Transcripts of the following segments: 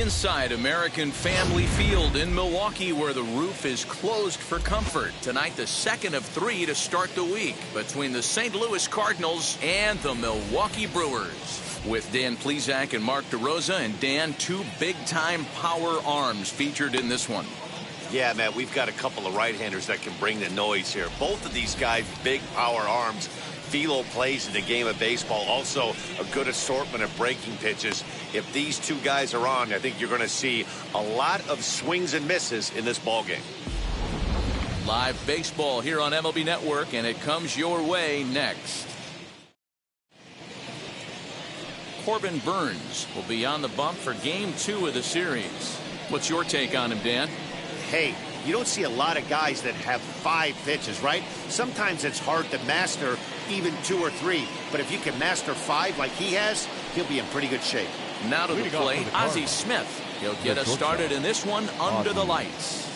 Inside American Family Field in Milwaukee, where the roof is closed for comfort. Tonight, the second of 3 to start the week between the St. Louis Cardinals and the Milwaukee Brewers. With Dan Plesac and Mark DeRosa. And Dan, 2 big-time power arms featured in this one. Yeah, man, we've got a couple of right-handers that can bring the noise here. Both of these guys, big power arms. Philo plays in the game of baseball. Also, a good assortment of breaking pitches. If these 2 guys are on, I think you're going to see a lot of swings and misses in this ball game. Live baseball here on MLB Network, and it comes your way next. Corbin Burns will be on the bump for Game 2 of the series. What's your take on him, Dan? Hey, you don't see a lot of guys that have 5 pitches, right? Sometimes it's hard to master even 2 or 3. But if you can master 5 like he has, he'll be in pretty good shape. Now to the plate, Ozzy Smith. He'll get us started in this one under the lights.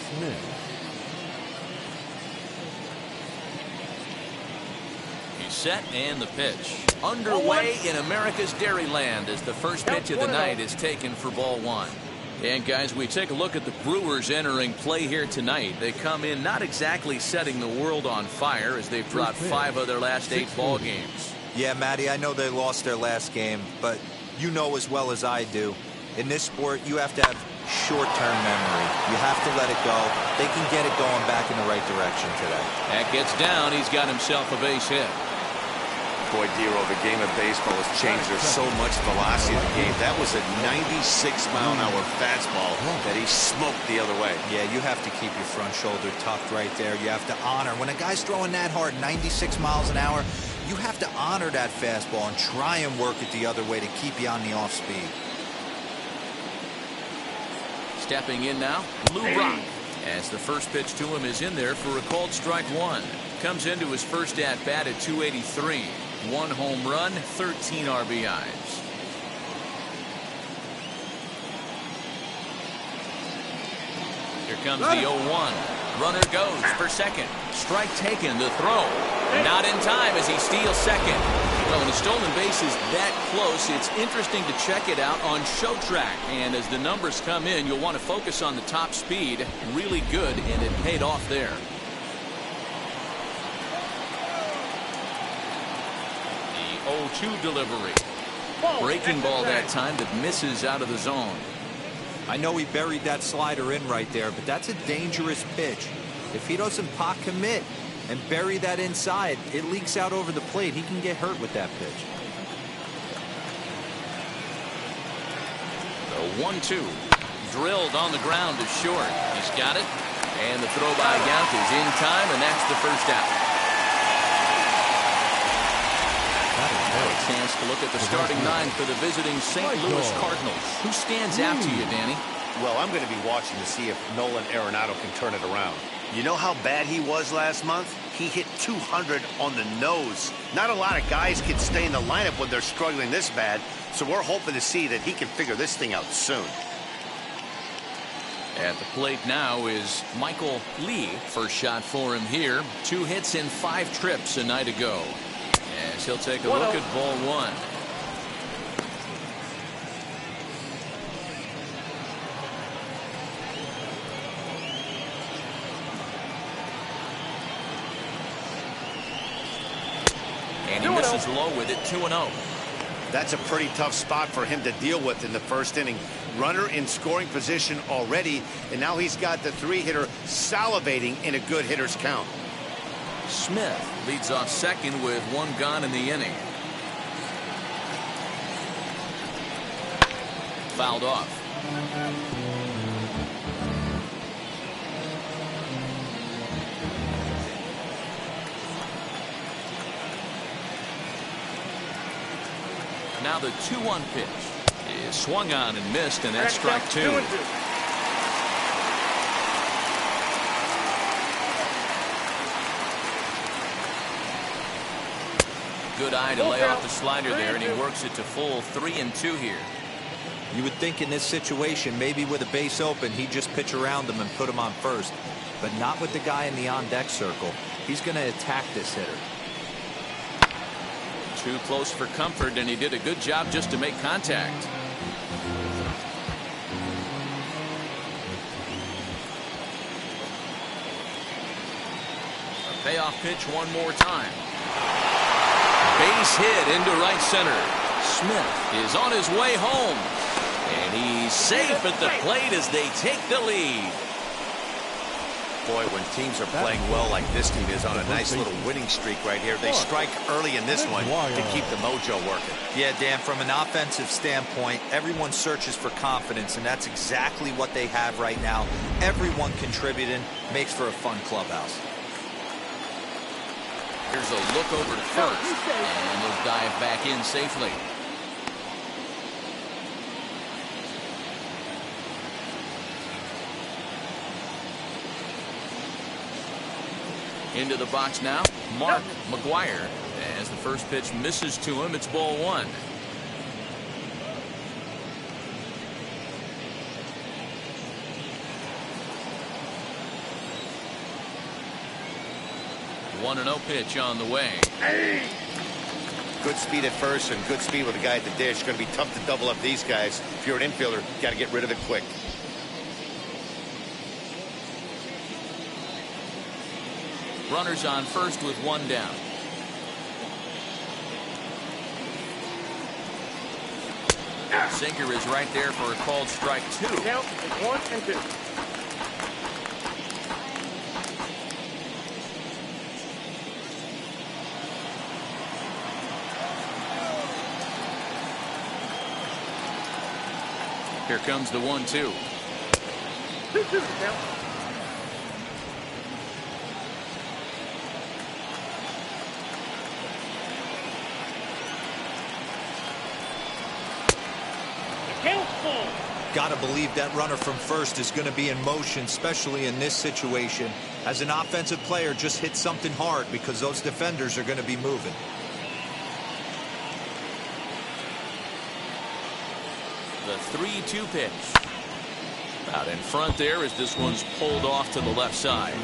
He's set, and the pitch. Underway in America's Dairyland as the first pitch of the night is taken for ball 1. And guys, we take a look at the Brewers entering play here tonight. They come in not exactly setting the world on fire as they've dropped 5 of their last 8 ball games. Yeah, Matty, I know they lost their last game, but you know as well as I do, in this sport you have to have short-term memory. You have to let it go. They can get it going back in the right direction today. That gets down. He's got himself a base hit. Boy, Dero, the game of baseball has changed. There's so much velocity in the game. That was a 96-mile-an-hour fastball that he smoked the other way. Yeah, you have to keep your front shoulder tucked right there. You have to honor. When a guy's throwing that hard, 96 miles an hour, you have to honor that fastball and try and work it the other way to keep you on the off speed. Stepping in now, Lou Rock. As the first pitch to him is in there for a called strike 1. Comes into his first at-bat at 283. 1 home run, 13 RBIs. Here comes the 0-1. Runner goes for second. Strike taken, the throw. Not in time as he steals second. Well, when a stolen base is that close, it's interesting to check it out on Show Track. And as the numbers come in, you'll want to focus on the top speed. Really good, and it paid off there. The 0-2 delivery. Breaking ball that time that misses out of the zone. I know he buried that slider in right there, but that's a dangerous pitch. If he doesn't pot commit and bury that inside, it leaks out over the plate. He can get hurt with that pitch. The 1-2. Drilled on the ground to short. He's got it. And the throw by Yount is in time, and that's the first out. A chance to look at the starting 9 for the visiting St. Louis Cardinals. Who stands out to you, Danny? Well, I'm going to be watching to see if Nolan Arenado can turn it around. You know how bad he was last month? He hit 200 on the nose. Not a lot of guys can stay in the lineup when they're struggling this bad, so we're hoping to see that he can figure this thing out soon. At the plate now is Michael Lee. First shot for him here. 2 hits in 5 trips a night ago. As he'll take a look at ball 1. And he misses low with it, 2-0. That's a pretty tough spot for him to deal with in the first inning. Runner in scoring position already, and now he's got the 3-hitter salivating in a good hitter's count. Smith leads off second with 1 gone in the inning. Fouled off. Now the 2-1 pitch is swung on and missed, and that's strike 2. Good eye to lay off the slider there, and he works it to full 3-2 here. You would think in this situation, maybe with a base open, he'd just pitch around him and put him on first. But not with the guy in the on-deck circle. He's going to attack this hitter. Too close for comfort, and he did a good job just to make contact. Payoff pitch one more time. Base hit into right center. Smith is on his way home. And he's safe at the plate as they take the lead. Boy, when teams are playing well like this team is on a nice little winning streak right here, they strike early in this one to keep the mojo working. Yeah, Dan, from an offensive standpoint, everyone searches for confidence, and that's exactly what they have right now. Everyone contributing makes for a fun clubhouse. Here's a look over to first, and they'll dive back in safely. Into the box now, Mark McGuire. As the first pitch misses to him, it's ball one. One and 0 pitch on the way. Good speed at first and good speed with the guy at the dish. Going to be tough to double up these guys. If you're an infielder, got to get rid of it quick. Runners on first with one down. Sinker is right there for a called strike 2. Count 1 and 2. Here comes the 1-2. 2-2 count. Got to believe that runner from first is going to be in motion, especially in this situation. As an offensive player, just hit something hard because those defenders are going to be moving. The 3-2 pitch. Out in front there as this one's pulled off to the left side.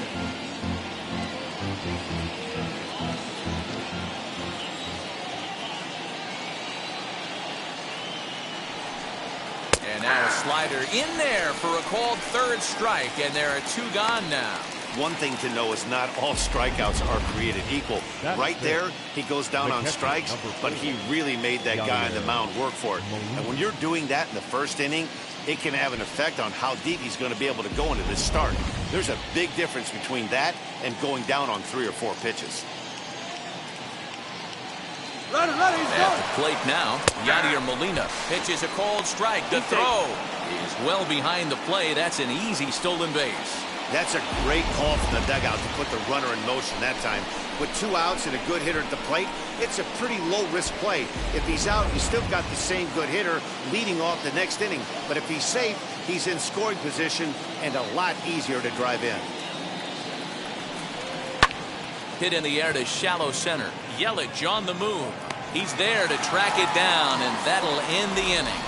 And now a slider in there for a called third strike, and there are 2 gone now. One thing to know is not all strikeouts are created equal. Right there, he goes down on strikes, but he really made that guy on the mound work for it. And when you're doing that in the first inning, it can have an effect on how deep he's going to be able to go into this start. There's a big difference between that and going down on 3 or 4 pitches. At the plate now, Yadier Molina pitches a called strike. The throw is well behind the play. That's an easy stolen base. That's a great call from the dugout to put the runner in motion that time. With 2 outs and a good hitter at the plate, it's a pretty low-risk play. If he's out, you still got the same good hitter leading off the next inning. But if he's safe, he's in scoring position and a lot easier to drive in. Hit in the air to shallow center. Yelich on the move. He's there to track it down, and that'll end the inning.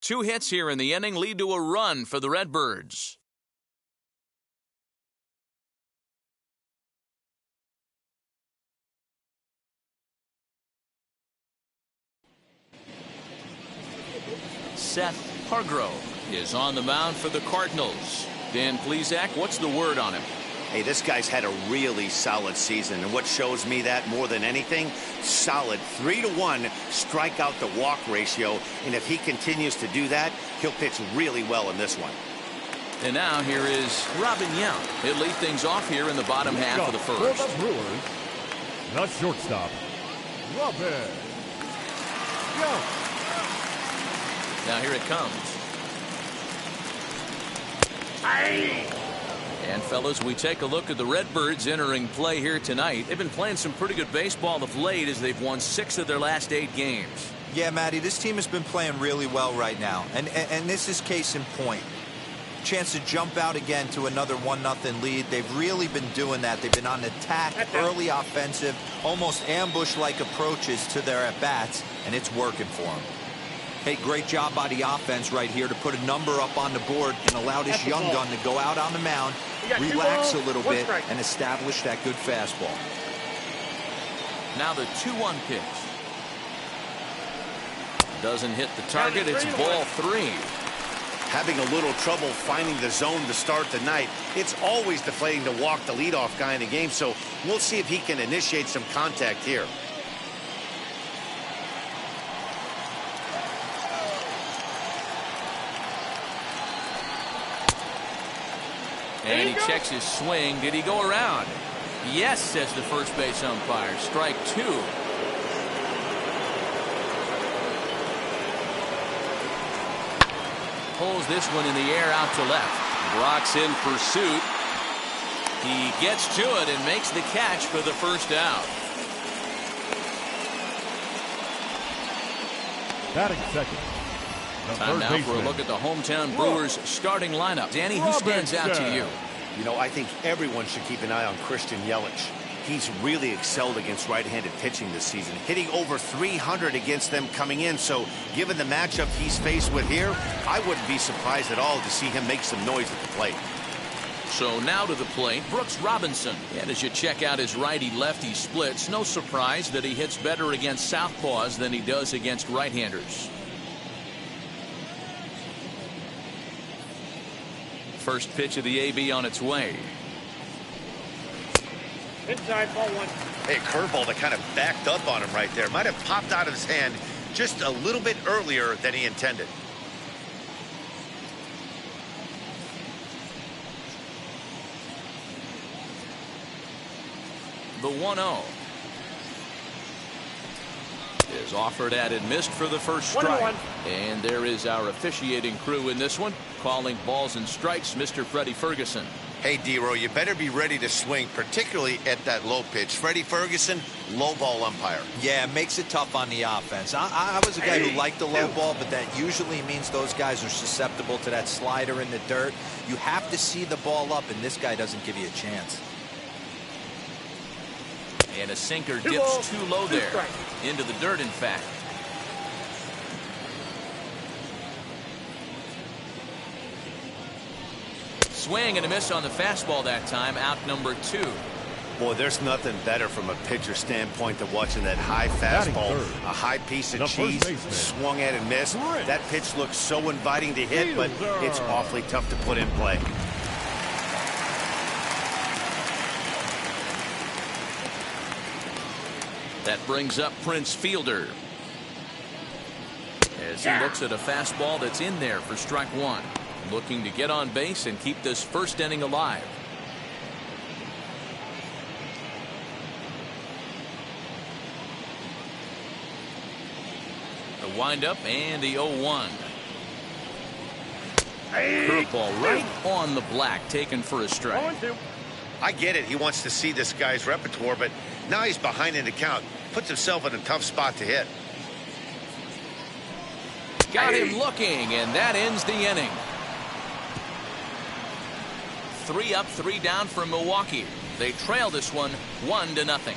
2 hits here in the inning lead to a run for the Redbirds. Seth Hargrove is on the mound for the Cardinals. Dan Plesac, what's the word on him? Hey, this guy's had a really solid season, and what shows me that more than anything, solid 3-to-1 strikeout to walk ratio, and if he continues to do that, he'll pitch really well in this one. And now here is Robin Yount. He'll lead things off here in the bottom half of the first. For the Brewers, the shortstop, Robin Yount. Now here it comes. And fellas, we take a look at the Redbirds entering play here tonight. They've been playing some pretty good baseball of late as they've won 6 of their last 8 games. Yeah, Matty, this team has been playing really well right now. And this is case in point. Chance to jump out again to another 1-0 lead. They've really been doing that. They've been on attack, early offensive, almost ambush-like approaches to their at-bats, and it's working for them. Hey, great job by the offense right here to put a number up on the board and allow this young gun to go out on the mound, relax a little bit, and establish that good fastball. Now the 2-1 pitch. Doesn't hit the target. It's ball 3. having a little trouble finding the zone to start the night. It's always deflating to walk the leadoff guy in the game, so we'll see if he can initiate some contact here. And he checks his swing. Did he go around? Yes, says the first base umpire. Strike two. Pulls this one in the air out to left. Brock's in pursuit. He gets to it and makes the catch for the first out. Batting second. Time now for a look at the hometown Brewers starting lineup. Danny, who stands out to you? You know, I think everyone should keep an eye on Christian Yelich. He's really excelled against right-handed pitching this season, hitting over 300 against them coming in. So given the matchup he's faced with here, I wouldn't be surprised at all to see him make some noise at the plate. So now to the plate, Brooks Robinson. And as you check out his righty-lefty splits, no surprise that he hits better against southpaws than he does against right-handers. First pitch of the AB on its way. Inside, ball one. Hey, curveball that kind of backed up on him right there. Might have popped out of his hand just a little bit earlier than he intended. The 1-0 is offered at and missed for the first strike. And there is our officiating crew in this one, calling balls and strikes, Mr. Freddie Ferguson. Hey, D-Row, you better be ready to swing, particularly at that low pitch. Freddie Ferguson, low ball umpire. Yeah, it makes it tough on the offense. I was a guy who liked the low ball, but that usually means those guys are susceptible to that slider in the dirt. You have to see the ball up, and this guy doesn't give you a chance. And a sinker dips too low there. Into the dirt, in fact. Swing and a miss on the fastball that time. Out number 2. Boy, there's nothing better from a pitcher standpoint than watching that high fastball, a high piece of cheese, swung at and missed. That pitch looks so inviting to hit, but it's awfully tough to put in play. That brings up Prince Fielder as he looks at a fastball that's in there for strike one. Looking to get on base and keep this first inning alive. The windup and the 0-1. Curveball right on the black, taken for a strike. I get it. He wants to see this guy's repertoire, but now he's behind in the count. Puts himself in a tough spot to hit. Got him looking, and that ends the inning. 3 up, 3 down for Milwaukee. They trail this one 1-0.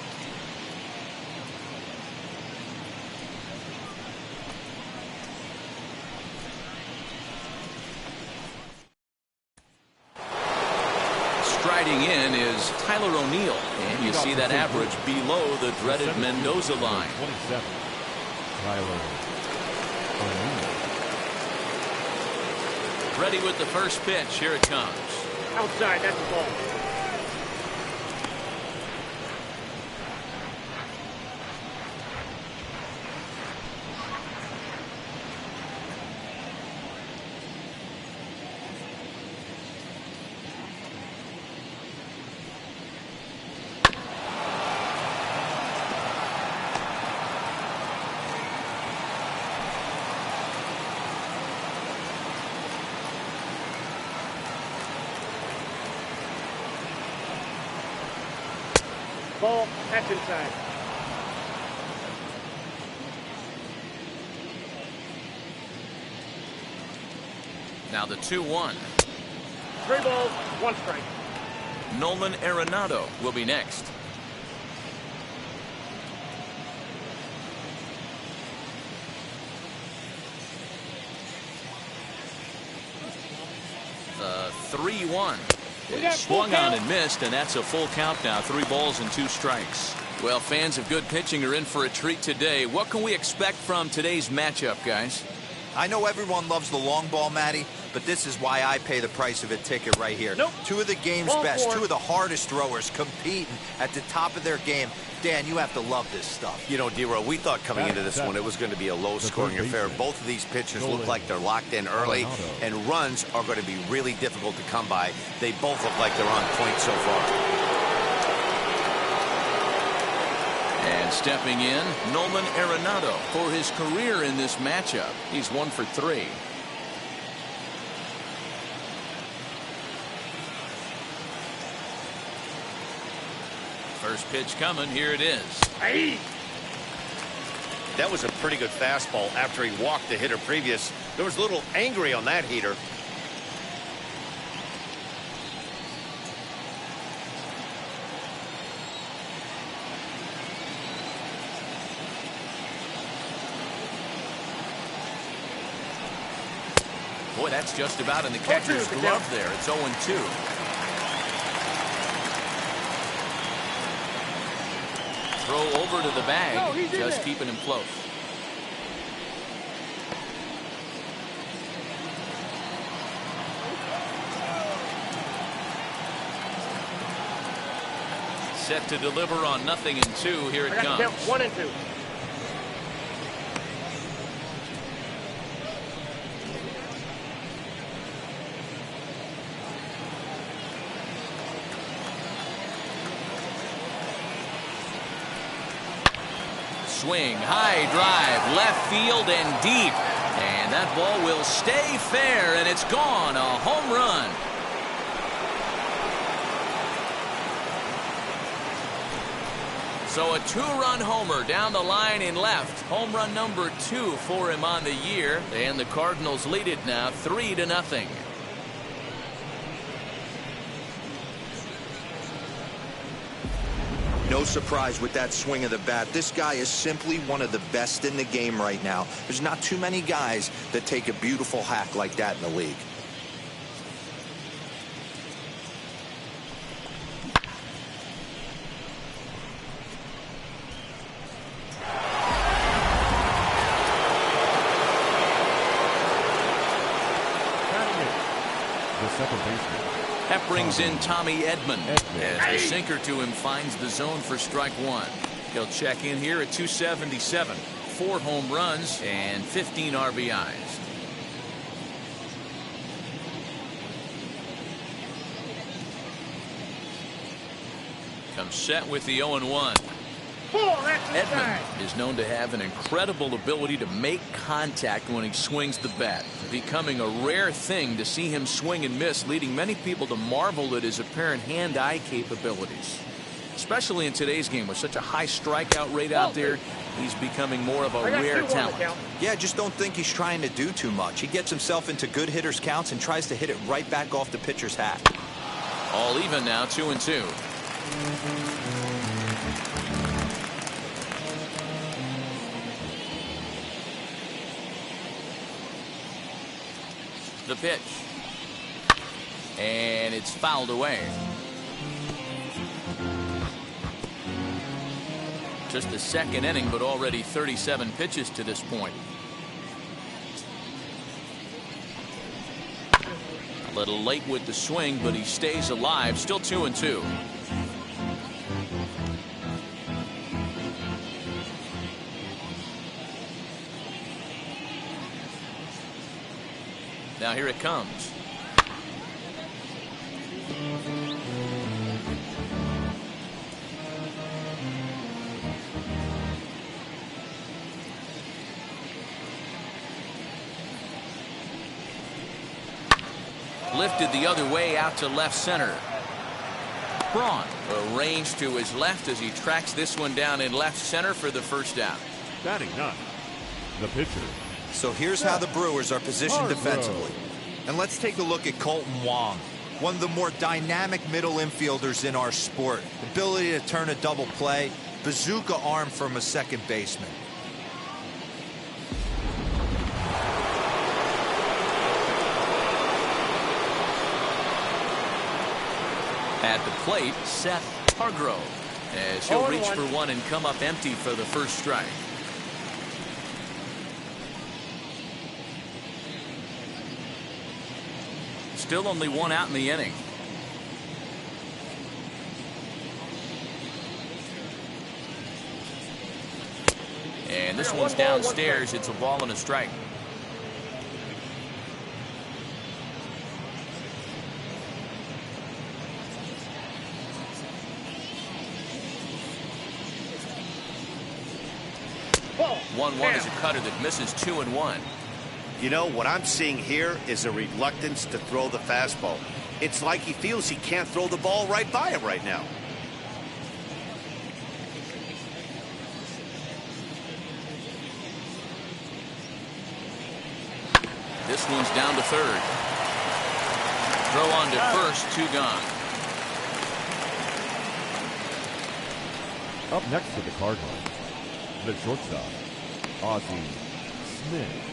Striding in is Tyler O'Neill, and you see that average below the dreaded Mendoza line. 27. Tyler O'Neill. Ready with the first pitch. Here it comes. Outside, that's the ball. Ball, that's inside. Now the 2-1. 3 balls, 1 strike. Nolan Arenado will be next. The 3-1. It's swung on and missed, and that's a full count now. 3 balls and 2 strikes. Well, fans of good pitching are in for a treat today. What can we expect from today's matchup, guys? I know everyone loves the long ball, Matty, but this is why I pay the price of a ticket right here. Nope. Two of the game's Ball best, 4. two of the hardest throwers competing at the top of their game. Dan, you have to love this stuff. You know, D-Row, we thought coming into this one it was going to be a low-scoring affair. Both of these pitchers look like they're locked in early, and runs are going to be really difficult to come by. They both look like they're on point so far. And stepping in, Nolan Arenado for his career in this matchup. He's 1 for 3. First pitch coming. Here it is. Hey. That was a pretty good fastball after he walked the hitter previous. There was a little angry on that heater. Boy, that's just about in the catcher's glove there. It's 0-2. Throw over to the bag, just keeping him close. Set to deliver on 0-2. Here it comes. 1 and 2. Swing, high drive, left field and deep. And that ball will stay fair, and it's gone. A home run. So a 2-run homer down the line in left. Home run number 2 for him on the year. And the Cardinals lead it now 3-0. No surprise with that swing of the bat. This guy is simply one of the best in the game right now. There's not too many guys that take a beautiful hack like that in the league. The second baseman. That brings in Tommy Edmond as the sinker to him finds the zone for strike 1. He'll check in here at 277. 4 home runs and 15 RBIs. Comes set with the 0-1. Edmond is known to have an incredible ability to make contact when he swings the bat, becoming a rare thing to see him swing and miss, leading many people to marvel at his apparent hand-eye capabilities. Especially in today's game with such a high strikeout rate out there, he's becoming more of a rare talent. Yeah, I just don't think he's trying to do too much. He gets himself into good hitters' counts and tries to hit it right back off the pitcher's hat. All even now, 2-2. The pitch. And it's fouled away. Just the second inning, but already 37 pitches to this point. A little late with the swing, but he stays alive. Still 2-2. Now here it comes. Lifted the other way out to left center. Braun arranged to his left as he tracks this one down in left center for the first out. Batting 9. The pitcher. So here's how the Brewers are positioned defensively. And let's take a look at Colton Wong, one of the more dynamic middle infielders in our sport. Ability to turn a double play, bazooka arm from a second baseman. At the plate, Seth Hargrove, as he'll reach for one and come up empty for the first strike. Still only one out in the inning. And this one's downstairs. It's a ball and a strike. Ball. 1-1 is a cutter that misses 2-1. You know, what I'm seeing here is a reluctance to throw the fastball. It's like he feels he can't throw the ball right by him right now. This one's down to third. Throw on to first, 2 gone. Up next for the Cardinals, the shortstop, Ozzy Smith.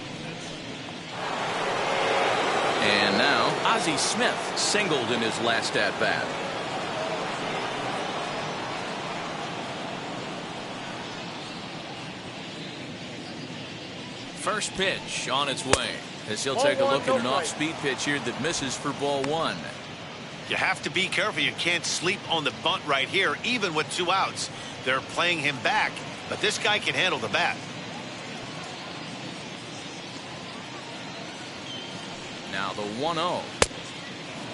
And now Ozzy Smith singled in his last at bat. First pitch on its way as he'll take a look at an off-speed pitch here that misses for ball 1. You have to be careful. You can't sleep on the bunt right here, even with 2 outs. They're playing him back, but this guy can handle the bat. Now the 1-0.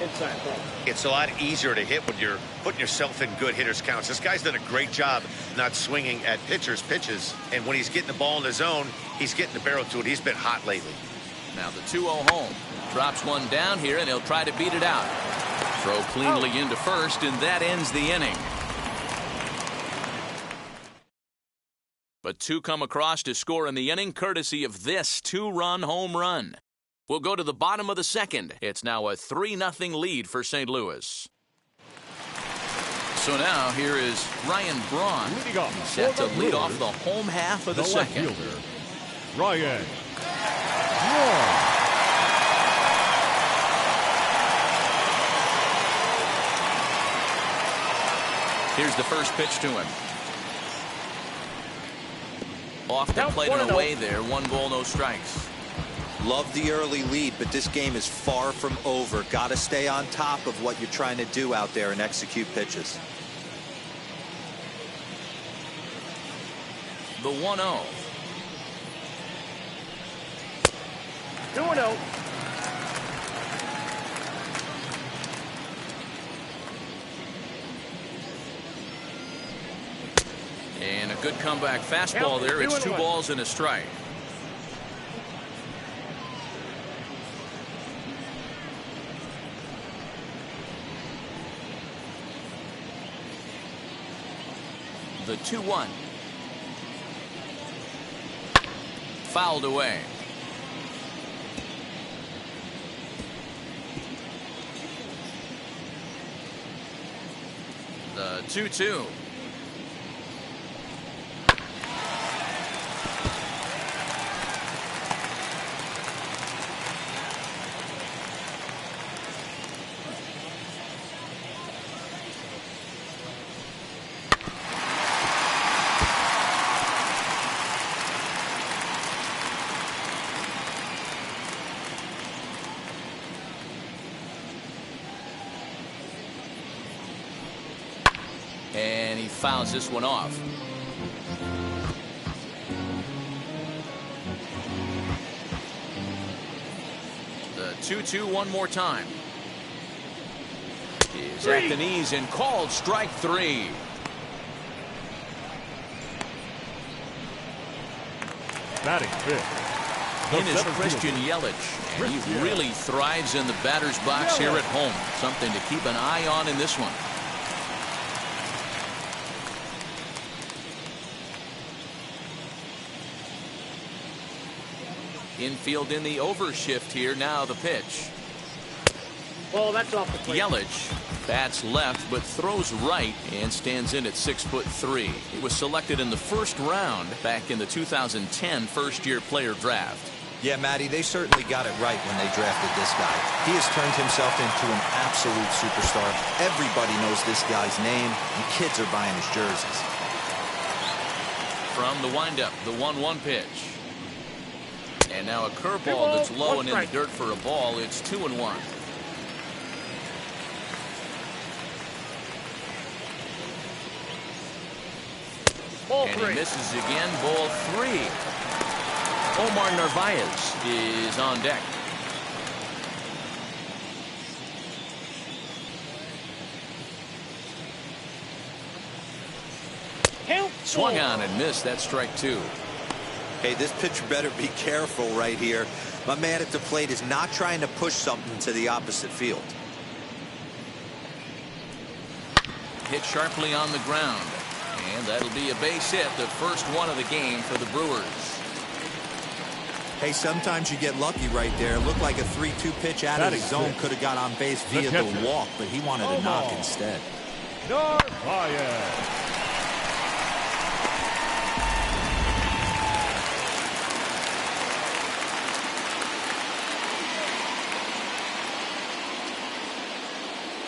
Inside ball. It's a lot easier to hit when you're putting yourself in good hitters' counts. This guy's done a great job not swinging at pitchers' pitches, and when he's getting the ball in his zone, he's getting the barrel to it. He's been hot lately. Now the 2-0 home. Drops one down here, and he'll try to beat it out. Throw cleanly into first, and that ends the inning. But 2 come across to score in the inning, courtesy of this 2-run home run. We'll go to the bottom of the second. It's now a 3-0 lead for St. Louis. So now here is Ryan Braun, set to lead off the home half of the second. Left fielder, Ryan Braun. Here's the first pitch to him. Off the plate and away there. 1 ball, no strikes. Love the early lead, but this game is far from over. Got to stay on top of what you're trying to do out there and execute pitches. The 1-0. 2-0. And a good comeback fastball there. It's 2 balls and a strike. The 2-1. Fouled away. The 2-2. And he fouls this one off. The 2-2 one more time. Is at the knees and called strike 3. Batting fifth, In is Christian Yelich. And he really thrives in the batter's box here at home. Something to keep an eye on in this one. Infield in the overshift here. Now the pitch. Ball, that's off the plate. Yelich bats left but throws right and stands in at 6'3". He was selected in the first round back in the 2010 first-year player draft. Yeah, Matty, they certainly got it right when they drafted this guy. He has turned himself into an absolute superstar. Everybody knows this guy's name, and kids are buying his jerseys. From the windup, the 1-1 pitch. And now a curveball that's low and in the dirt for a ball. It's 2-1. Ball And three. he misses again. Ball three. Omar Narvaez is on deck. Count. Swung on and missed. That's strike two. Hey, this pitcher better be careful right here. My man at the plate is not trying to push something to the opposite field. Hit sharply on the ground. And that'll be a base hit, the first one of the game for the Brewers. Hey, sometimes you get lucky right there. It looked like a 3-2 pitch out of the zone. Could have got on base via the walk, but he wanted to knock instead. Narvaez.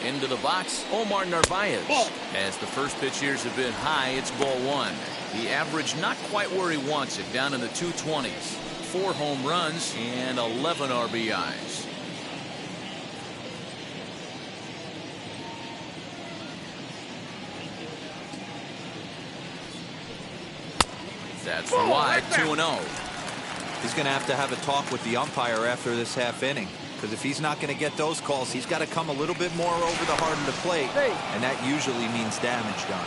Into the box, Omar Narvaez. Ball. As the first pitch years have been high, it's ball one. The average not quite where he wants it, down in the 220s. 4 home runs and 11 RBIs. That's wide, 2-0. He's going to have a talk with the umpire after this half inning. Because if he's not going to get those calls, he's got to come a little bit more over the heart of the plate. And that usually means damage done.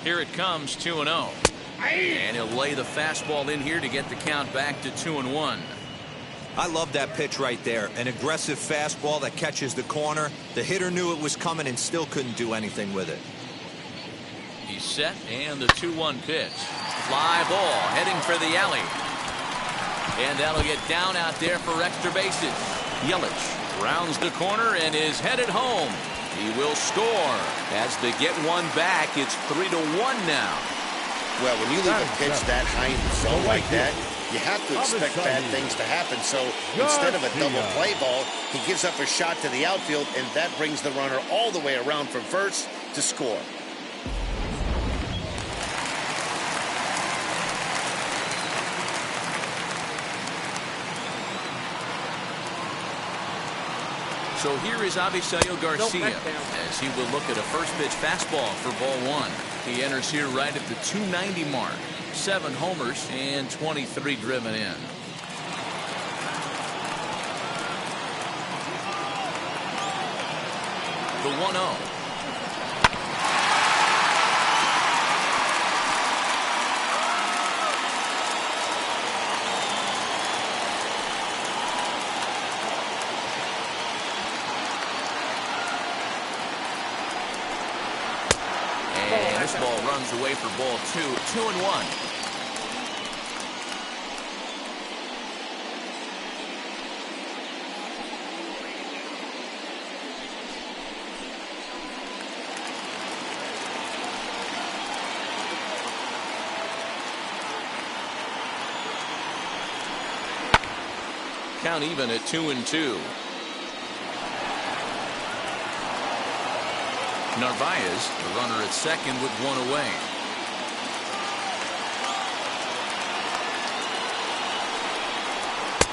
Here it comes, 2-0. And he'll lay the fastball in here to get the count back to 2-1. I love that pitch right there. An aggressive fastball that catches the corner. The hitter knew it was coming and still couldn't do anything with it. He's set, and the 2-1 pitch. Fly ball heading for the alley. And that'll get down out there for extra bases. Yelich rounds the corner and is headed home. He will score. As they get one back, it's 3-1 now. Well, when you leave a pitch that high in the zone like that, you have to expect bad things to happen. So instead of a double play ball, he gives up a shot to the outfield, and that brings the runner all the way around from first to score. So here is Avisail Garcia as he will look at a first pitch fastball for ball one. He enters here right at the 290 mark. 7 homers and 23 driven in. The 1-0. This ball runs away for ball 2. 2-1. Count even at 2-2. Narvaez, the runner at second with 1 away.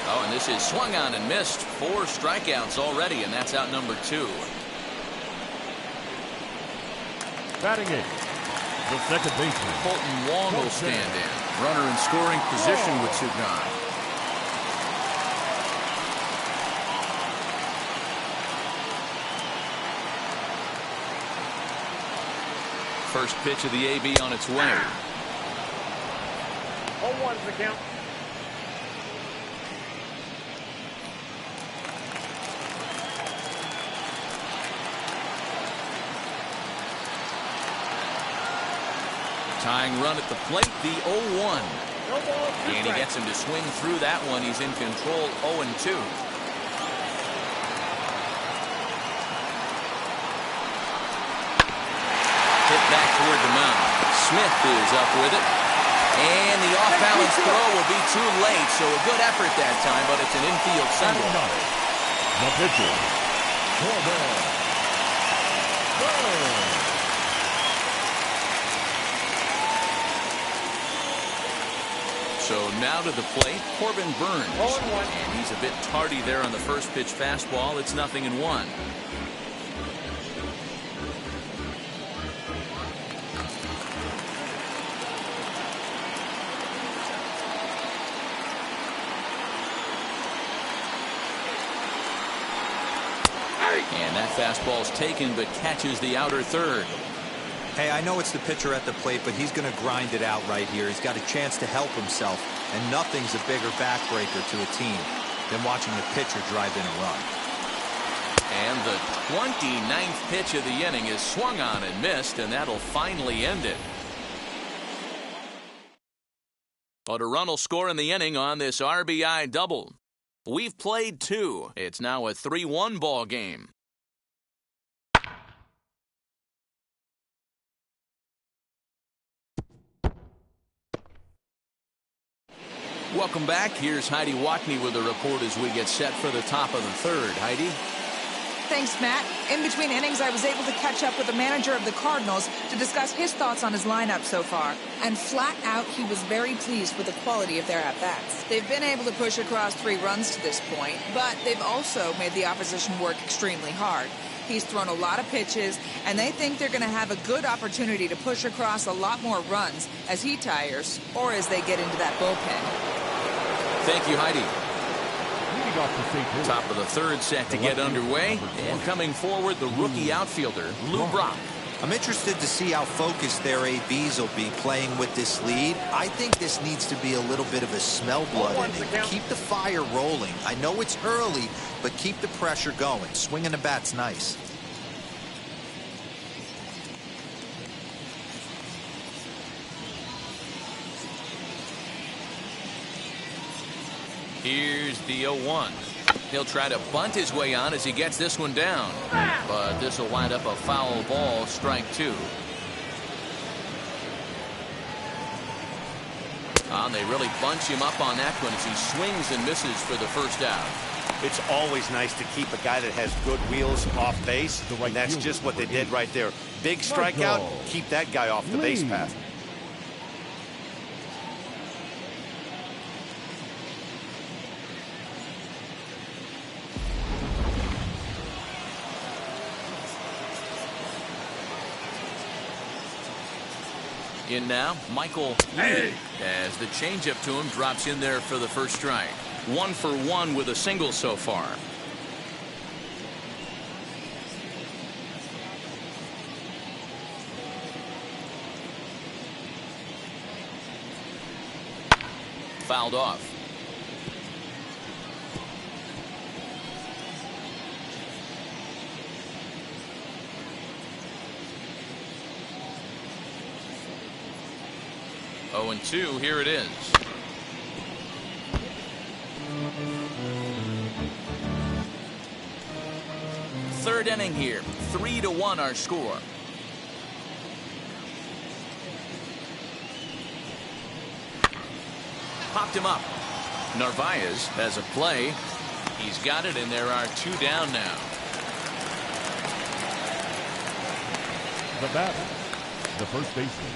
Oh, and this is swung on and missed. 4 strikeouts already, and that's out number 2. Batting it, the second baseman. Colton Wong will stand in. Runner in scoring position with 2 gone. First pitch of the AB on its way. 0-1's the count. Tying run at the plate, the 0-1. No ball, 2 And he strikes. gets him to swing through that one. He's in control, 0-2. Hit back toward the mound. Smith is up with it. And the off-balance throw will be too late, so a good effort that time, but it's an infield single. The pitcher, Corbin Burns. So now to the plate, Corbin Burns. 0-1. And he's a bit tardy there on the first pitch fastball. It's 0-1. And that fastball's taken but catches the outer third. Hey, I know it's the pitcher at the plate, but he's going to grind it out right here. He's got a chance to help himself, and nothing's a bigger backbreaker to a team than watching the pitcher drive in a run. And the 29th pitch of the inning is swung on and missed, and that'll finally end it. But a run will score in the inning on this RBI double. We've played 2. It's now a 3-1 ball game. Welcome back. Here's Heidi Watney with a report as we get set for the top of the third. Heidi? Thanks, Matt. In between innings, I was able to catch up with the manager of the Cardinals to discuss his thoughts on his lineup so far. And flat out, he was very pleased with the quality of their at-bats. They've been able to push across 3 runs to this point, but they've also made the opposition work extremely hard. He's thrown a lot of pitches, and they think they're going to have a good opportunity to push across a lot more runs as he tires or as they get into that bullpen. Thank you, Heidi. Leading off the St. Louis. Top of the third set to get underway. And coming forward, the rookie outfielder, Lou Brock. I'm interested to see how focused their ABs will be playing with this lead. I think this needs to be a little bit of a smell blood inning. Keep the fire rolling. I know it's early, but keep the pressure going. Swinging the bat's nice. Here's the 0-1. He'll try to bunt his way on as he gets this one down. But this will wind up a foul ball, strike 2. And they really bunch him up on that one as he swings and misses for the first out. It's always nice to keep a guy that has good wheels off base, and that's just what they did right there. Big strikeout, keep that guy off the base path. In now, Michael Lee, as the changeup to him drops in there for the first strike. 1 for 1 with a single so far. Fouled off. Oh, and 2, here it is. Third inning here, 3-1 our score. Popped him up. Narvaez has a play. He's got it, and there are 2 down now. The batter, the first baseman,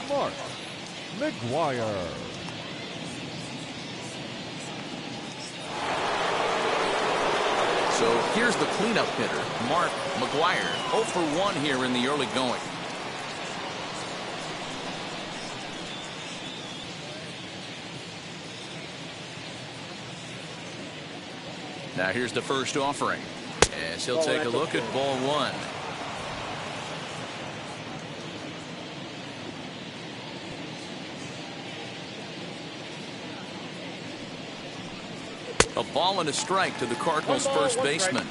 Mark McGuire. So here's the cleanup hitter, Mark McGuire. 0 for 1 here in the early going. Now here's the first offering, as he'll take a look at ball 1. A ball and a strike to the Cardinals' first baseman.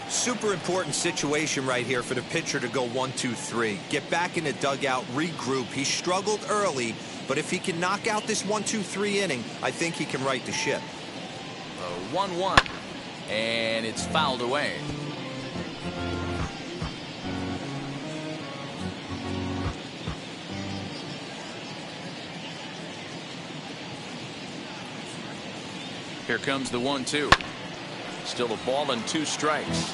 Super important situation right here for the pitcher to go 1-2-3. Get back in the dugout, regroup. He struggled early, but if he can knock out this 1-2-3 inning, I think he can right the ship. 1-1, and it's fouled away. Here comes the 1-2. Still a ball and 2 strikes.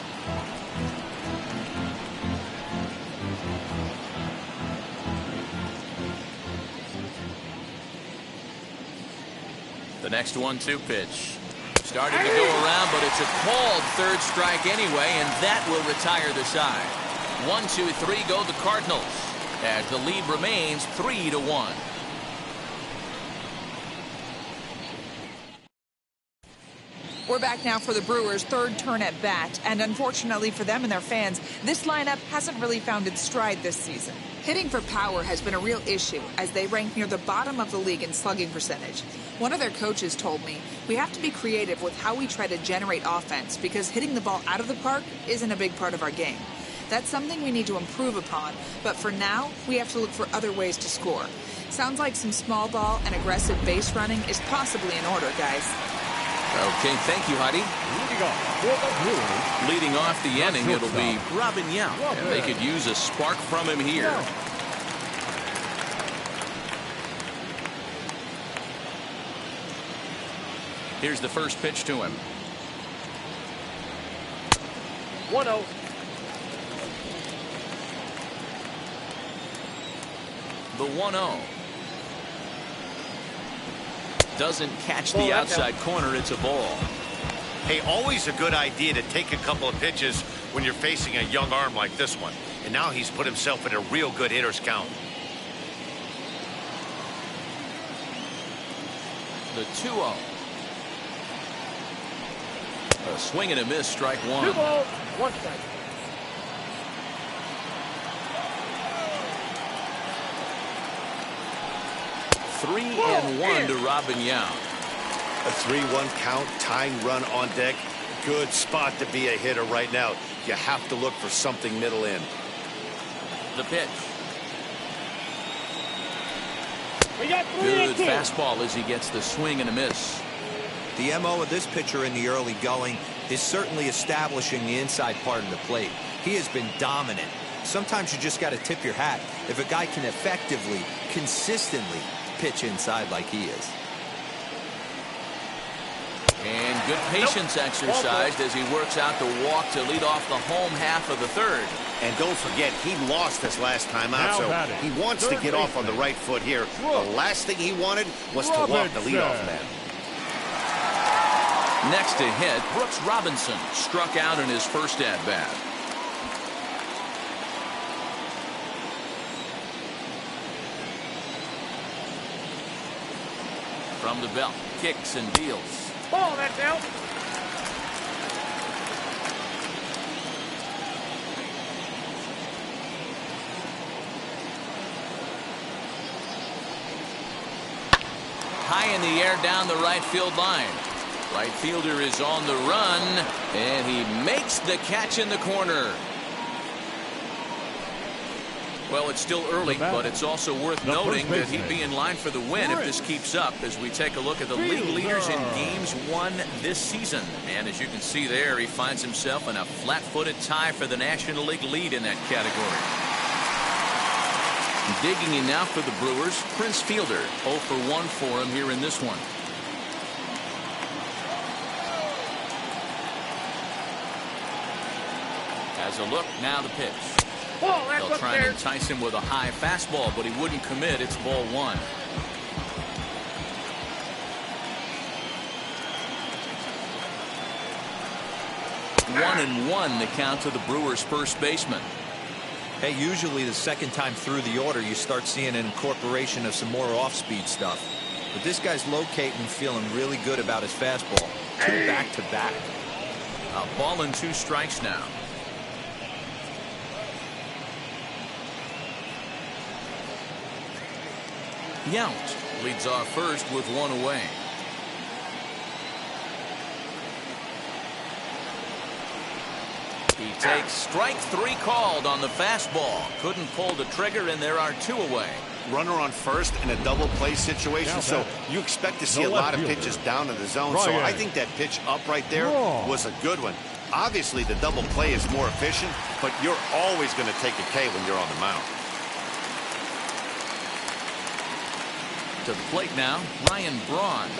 The next 1-2 pitch. Started to go around, but it's a called third strike anyway, and that will retire the side. 1-2-3 go the Cardinals, as the lead remains 3-1. We're back now for the Brewers' third turn at bat, and unfortunately for them and their fans, this lineup hasn't really found its stride this season. Hitting for power has been a real issue, as they rank near the bottom of the league in slugging percentage. One of their coaches told me, we have to be creative with how we try to generate offense, because hitting the ball out of the park isn't a big part of our game. That's something we need to improve upon, but for now, we have to look for other ways to score. Sounds like some small ball and aggressive base running is possibly in order, guys. Okay, thank you, Heidi. Leading off the inning, it'll be Robin Yount, and they could use a spark from him here. Here's the first pitch to him. 1-0. The 1-0. Doesn't catch the outside corner. It's a ball. Hey, always a good idea to take a couple of pitches when you're facing a young arm like this one. And now he's put himself in a real good hitter's count. The 2-0. A swing and a miss, strike one. 2 balls, 1 strike. Three and one to Robin Yount. A 3-1 count, tying run on deck. Good spot to be a hitter right now. You have to look for something middle in. The pitch. We got 3 Good and 2. fastball as he gets the swing and a miss. The MO of this pitcher in the early going is certainly establishing the inside part of the plate. He has been dominant. Sometimes you just got to tip your hat if a guy can effectively, consistently pitch inside like he is. And good patience exercised as he works out the walk to lead off the home half of the third. And don't forget, he lost his last time out, so he wants to get off on the right foot here. The last thing he wanted was to walk the leadoff man. Next to hit, Brooks Robinson struck out in his first at-bat. From the belt, kicks and deals. Ball, that's out. High in the air down the right field line. Right fielder is on the run, and he makes the catch in the corner. Well, it's still early, but it's also worth noting that he'd be in line for the win if this keeps up as we take a look at the league leaders in games won this season. And as you can see there, he finds himself in a flat-footed tie for the National League lead in that category. Digging in now for the Brewers, Prince Fielder. 0 for 1 for him here in this one. As a look, now the pitch. They'll try and entice him with a high fastball, but he wouldn't commit. It's ball one. 1-1 the count to the Brewers' first baseman. Hey, usually the second time through the order, you start seeing an incorporation of some more off-speed stuff. But this guy's locating, feeling really good about his fastball. 2 back-to-back. A ball and 2 strikes now. Yount leads off first with 1 away. He takes strike 3 called on the fastball. Couldn't pull the trigger, and there are 2 away. Runner on first in a double play situation, so you expect to see a lot of pitches down in the zone. So I think that pitch up right there was a good one. Obviously, the double play is more efficient, but you're always going to take a K when you're on the mound. To the plate now, Ryan Braun.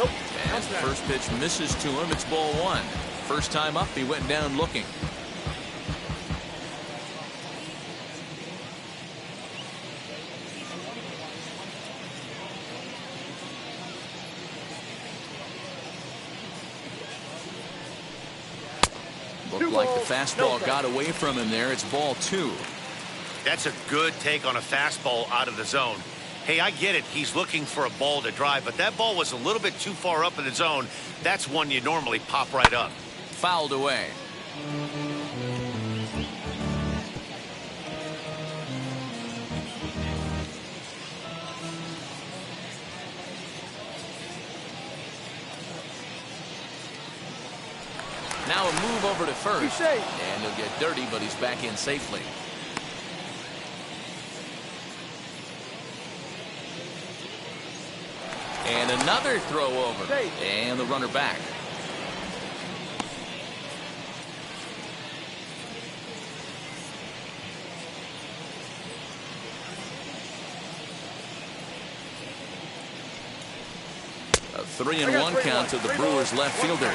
And the first pitch misses to him. It's ball 1. First time up, he went down looking. Looked like the fastball got away from him there. It's ball 2. That's a good take on a fastball out of the zone. Hey, I get it. He's looking for a ball to drive, but that ball was a little bit too far up in the zone. That's one you normally pop right up. Fouled away. Now a move over to first, and he'll get dirty, but he's back in safely. And another throw over, and the runner back. A 3-1 count to the Brewers left fielder.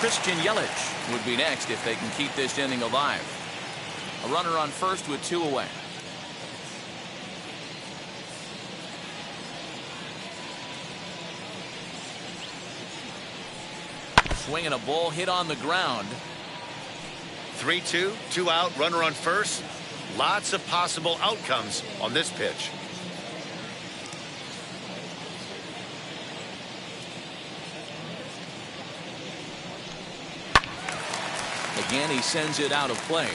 Christian Yelich would be next if they can keep this inning alive. A runner on first with 2 away. Swinging a ball hit on the ground. 3-2, 2 out, runner on first. Lots of possible outcomes on this pitch. Again, he sends it out of play.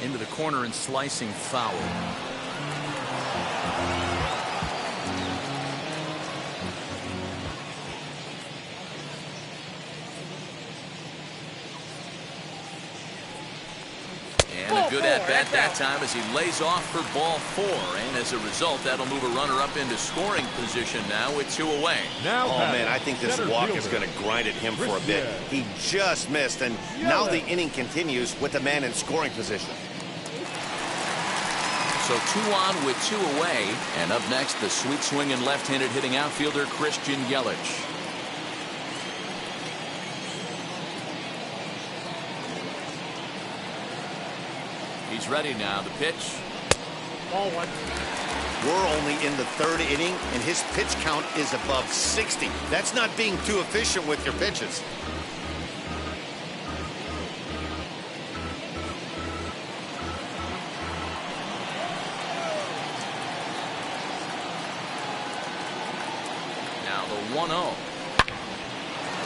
Into the corner and slicing foul. Good at bat that time as he lays off for ball 4, and as a result that'll move a runner up into scoring position now with 2 away. Oh man, I think this walk is going to grind at him for a bit. He just missed, and now the inning continues with the man in scoring position. So 2 on with 2 away, and up next the sweet swinging left-handed hitting outfielder Christian Yelich. He's ready now. The pitch. Ball 1. We're only in the 3rd inning, and his pitch count is above 60. That's not being too efficient with your pitches. Now the 1-0.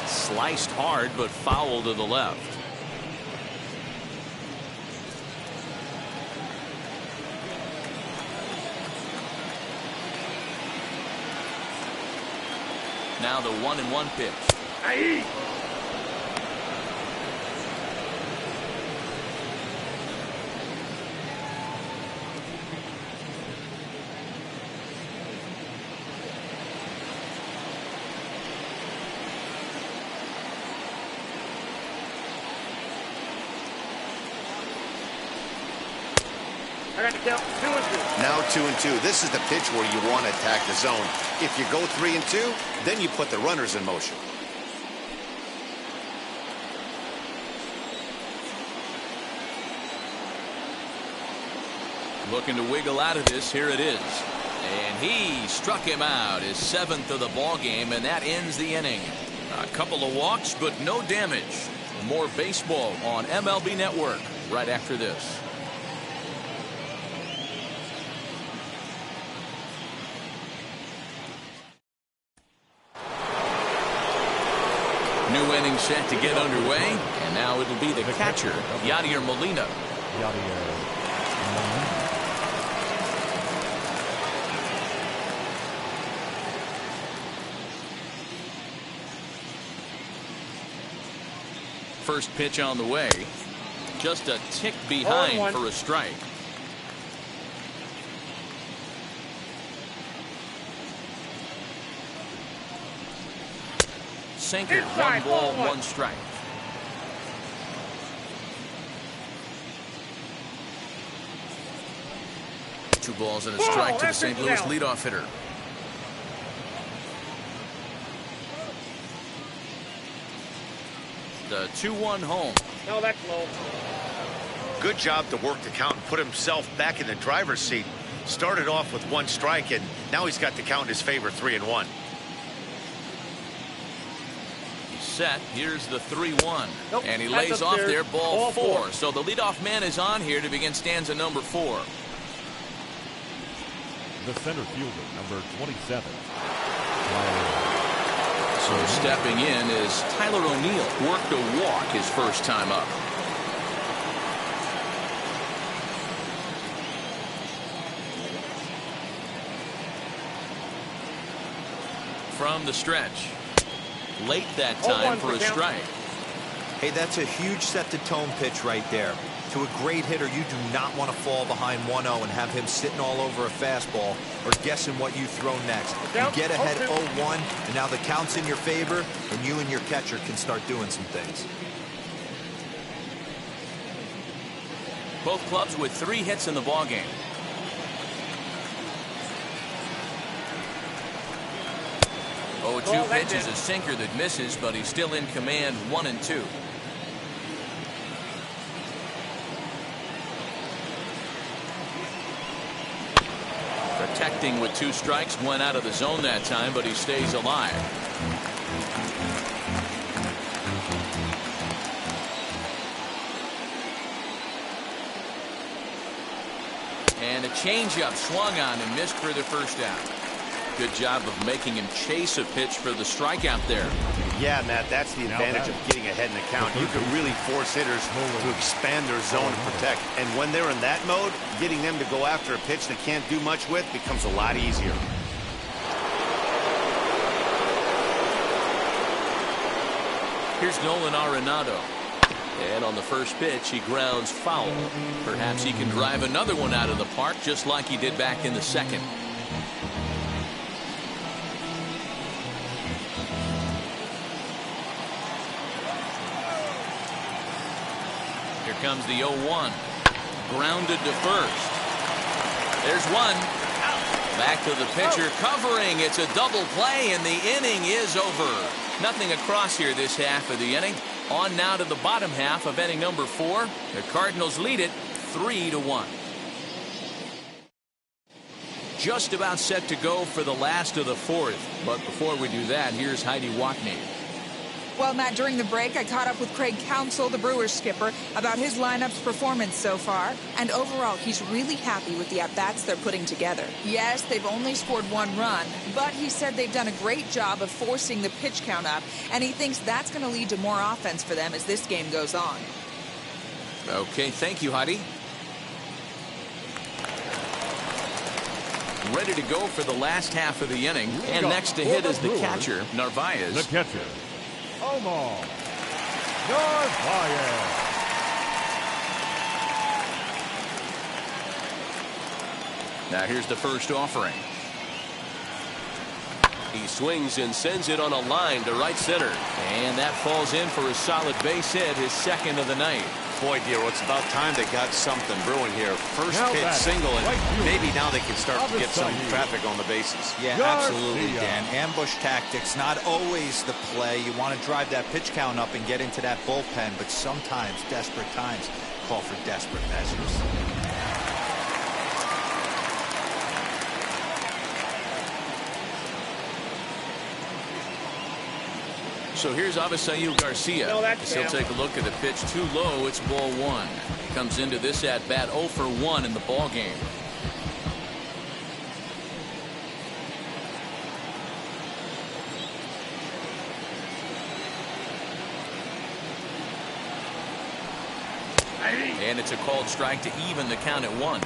Sliced hard, but foul to the left. Now the 1-1 pitch. Aye. I got to count 2-2. Now 2-2. This is the pitch where you want to attack the zone. If you go 3-2, then you put the runners in motion. Looking to wiggle out of this. Here it is. And he struck him out, his 7th of the ball game, and that ends the inning. A couple of walks, but no damage. More baseball on MLB Network right after this. New inning set to get underway, and now it'll be the catcher, Yadier Molina. First pitch on the way. Just a tick behind for a strike. Sinker, 1 ball, 1 strike. Two balls and a strike to the St. Louis leadoff hitter. The 2-1 home. No, that's low. Good job to work the count and put himself back in the driver's seat. Started off with 1 strike, and now he's got the count in his favor, 3-1. He's set. Here's the 3-1. Nope, and he that's lays up off there. there, ball Ball 4. So the leadoff man is on here to begin stanza number 4. The center fielder, number 27. So stepping in is Tyler O'Neill. Worked a walk his first time up. From the stretch. Late that time for a strike. Hey, that's a huge set-the-tone pitch right there. To a great hitter, you do not want to fall behind 1-0 and have him sitting all over a fastball or guessing what you throw next. You get ahead 0-1, and now the count's in your favor, and you and your catcher can start doing some things. Both clubs with 3 hits in the ballgame. Oh, 2 pitch is a sinker that misses, but he's still in command, 1-2. Protecting with 2 strikes, went out of the zone that time, but he stays alive. And a changeup swung on and missed for the first out. Good job of making him chase a pitch for the strikeout there. Yeah, Matt, that's the advantage of getting ahead in the count. You can really force hitters to expand their zone and protect. And when they're in that mode, getting them to go after a pitch they can't do much with becomes a lot easier. Here's Nolan Arenado. And on the first pitch, he grounds foul. Perhaps he can drive another one out of the park just like he did back in the second. Here comes the 0-1. Grounded to first. There's one. Back to the pitcher, covering. It's a double play, and the inning is over. Nothing across here this half of the inning. On now to the bottom half of inning number 4. The Cardinals lead it 3-1. Just about set to go for the last of the 4th. But before we do that, here's Heidi Watney. Well, Matt, during the break, I caught up with Craig Counsell, the Brewers skipper, about his lineup's performance so far. And overall, he's really happy with the at-bats they're putting together. Yes, they've only scored 1 run, but he said they've done a great job of forcing the pitch count up, and he thinks that's going to lead to more offense for them as this game goes on. Okay, thank you, Heidi. Ready to go for the last half of the inning. And next to hit is the catcher, Narvaez. The catcher, Omar Narvaez. Now here's the first offering. He swings and sends it on a line to right center. And that falls in for a solid base hit, his second of the night. Boy, dear, it's about time they got something brewing here. First pitch single, and maybe now they can start to get some traffic on the bases. Yeah, absolutely, Dan. Ambush tactics, not always the play. You want to drive that pitch count up and get into that bullpen, but sometimes desperate times call for desperate measures. So here's Avisail Garcia. As he'll take a look at the pitch too low. It's ball 1. Comes into this at bat 0 for 1 in the ball game. And it's a called strike to even the count at 1.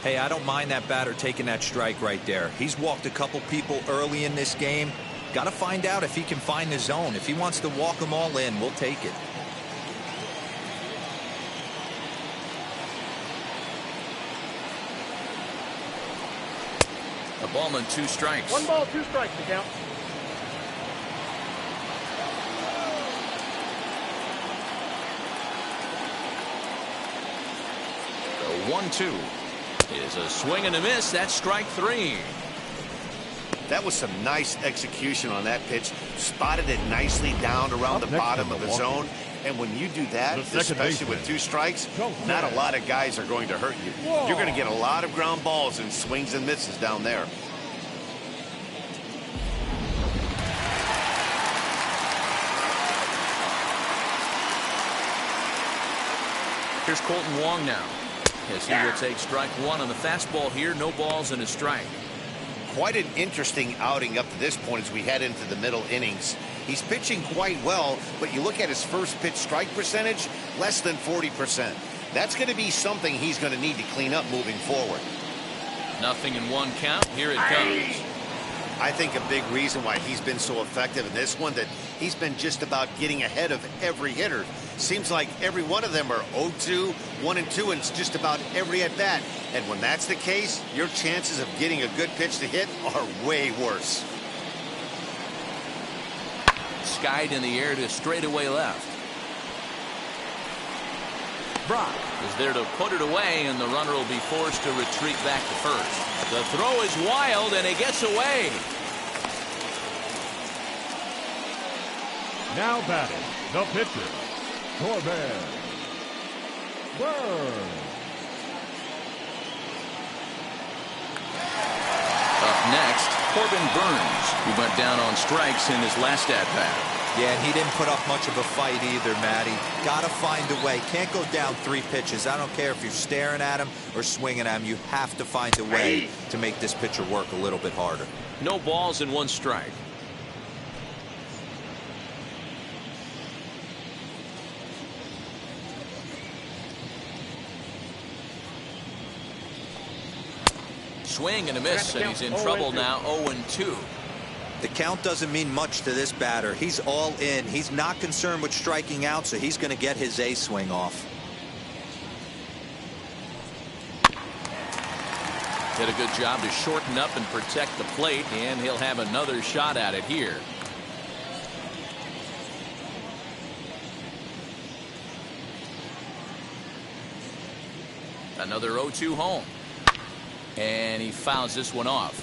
Hey, I don't mind that batter taking that strike right there. He's walked a couple people early in this game. Got to find out if he can find the zone. If he wants to walk them all in, we'll take it. A ball and 2 strikes. 1 ball, 2 strikes to count. The 1-2 is a swing and a miss. That's strike 3. That was some nice execution on that pitch. Spotted it nicely down around the bottom of the zone. And when you do that, especially with 2 strikes, not a lot of guys are going to hurt you. You're going to get a lot of ground balls and swings and misses down there. Here's Colton Wong now, as he will take strike 1 on the fastball here. No balls and a strike. Quite an interesting outing up to this point as we head into the middle innings. He's pitching quite well, but you look at his first pitch strike percentage, less than 40%. That's going to be something he's going to need to clean up moving forward. 0-1 count. Here it comes. I think a big reason why he's been so effective in this one, that he's been just about getting ahead of every hitter. Seems like every one of them are 0-2, 1-2, and it's just about every at bat. And when that's the case, your chances of getting a good pitch to hit are way worse. Skied in the air to straightaway left. Brock is there to put it away, and the runner will be forced to retreat back to first. The throw is wild, and he gets away. Now batting, the pitcher, Corbin Burns. Up next, Corbin Burns, who went down on strikes in his last at-bat. Yeah, and he didn't put up much of a fight either, Matty. Gotta find a way. Can't go down 3 pitches. I don't care if you're staring at him or swinging at him. You have to find a way to make this pitcher work a little bit harder. No balls and 1 strike. Swing and a miss, and he's in trouble now. 0-2. The count doesn't mean much to this batter. He's all in. He's not concerned with striking out, so he's going to get his A swing off. Did a good job to shorten up and protect the plate, and he'll have another shot at it here. Another 0-2 home. And he fouls this one off.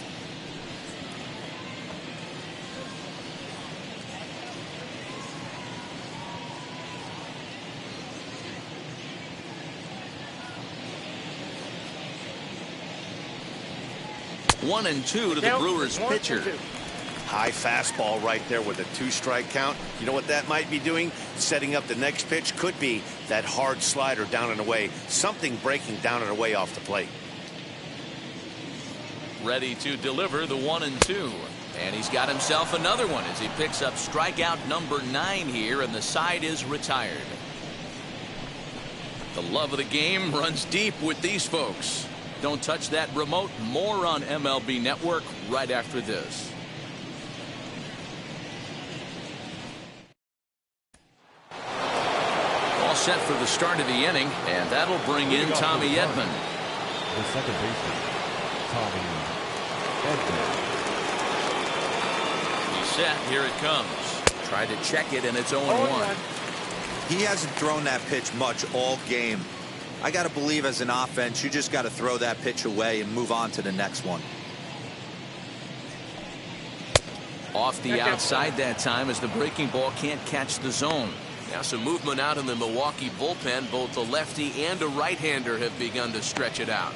One and 2 to the Brewers pitcher. High fastball right there with a 2-strike count. You know what that might be doing? Setting up the next pitch. Could be that hard slider down and away. Something breaking down and away off the plate. Ready to deliver the 1-2. And he's got himself another one as he picks up strikeout number 9 here, and the side is retired. The love of the game runs deep with these folks. Don't touch that remote. More on MLB Network right after this. All set for the start of the inning, and that'll bring in Tommy Edmond. The second baseman, Tommy Edmond. He's set. Here it comes. Tried to check it, and it's 0-1. He hasn't thrown that pitch much all game. I got to believe as an offense, you just got to throw that pitch away and move on to the next one. Off the outside that time as the breaking ball can't catch the zone. Now some movement out in the Milwaukee bullpen. Both a lefty and a right-hander have begun to stretch it out.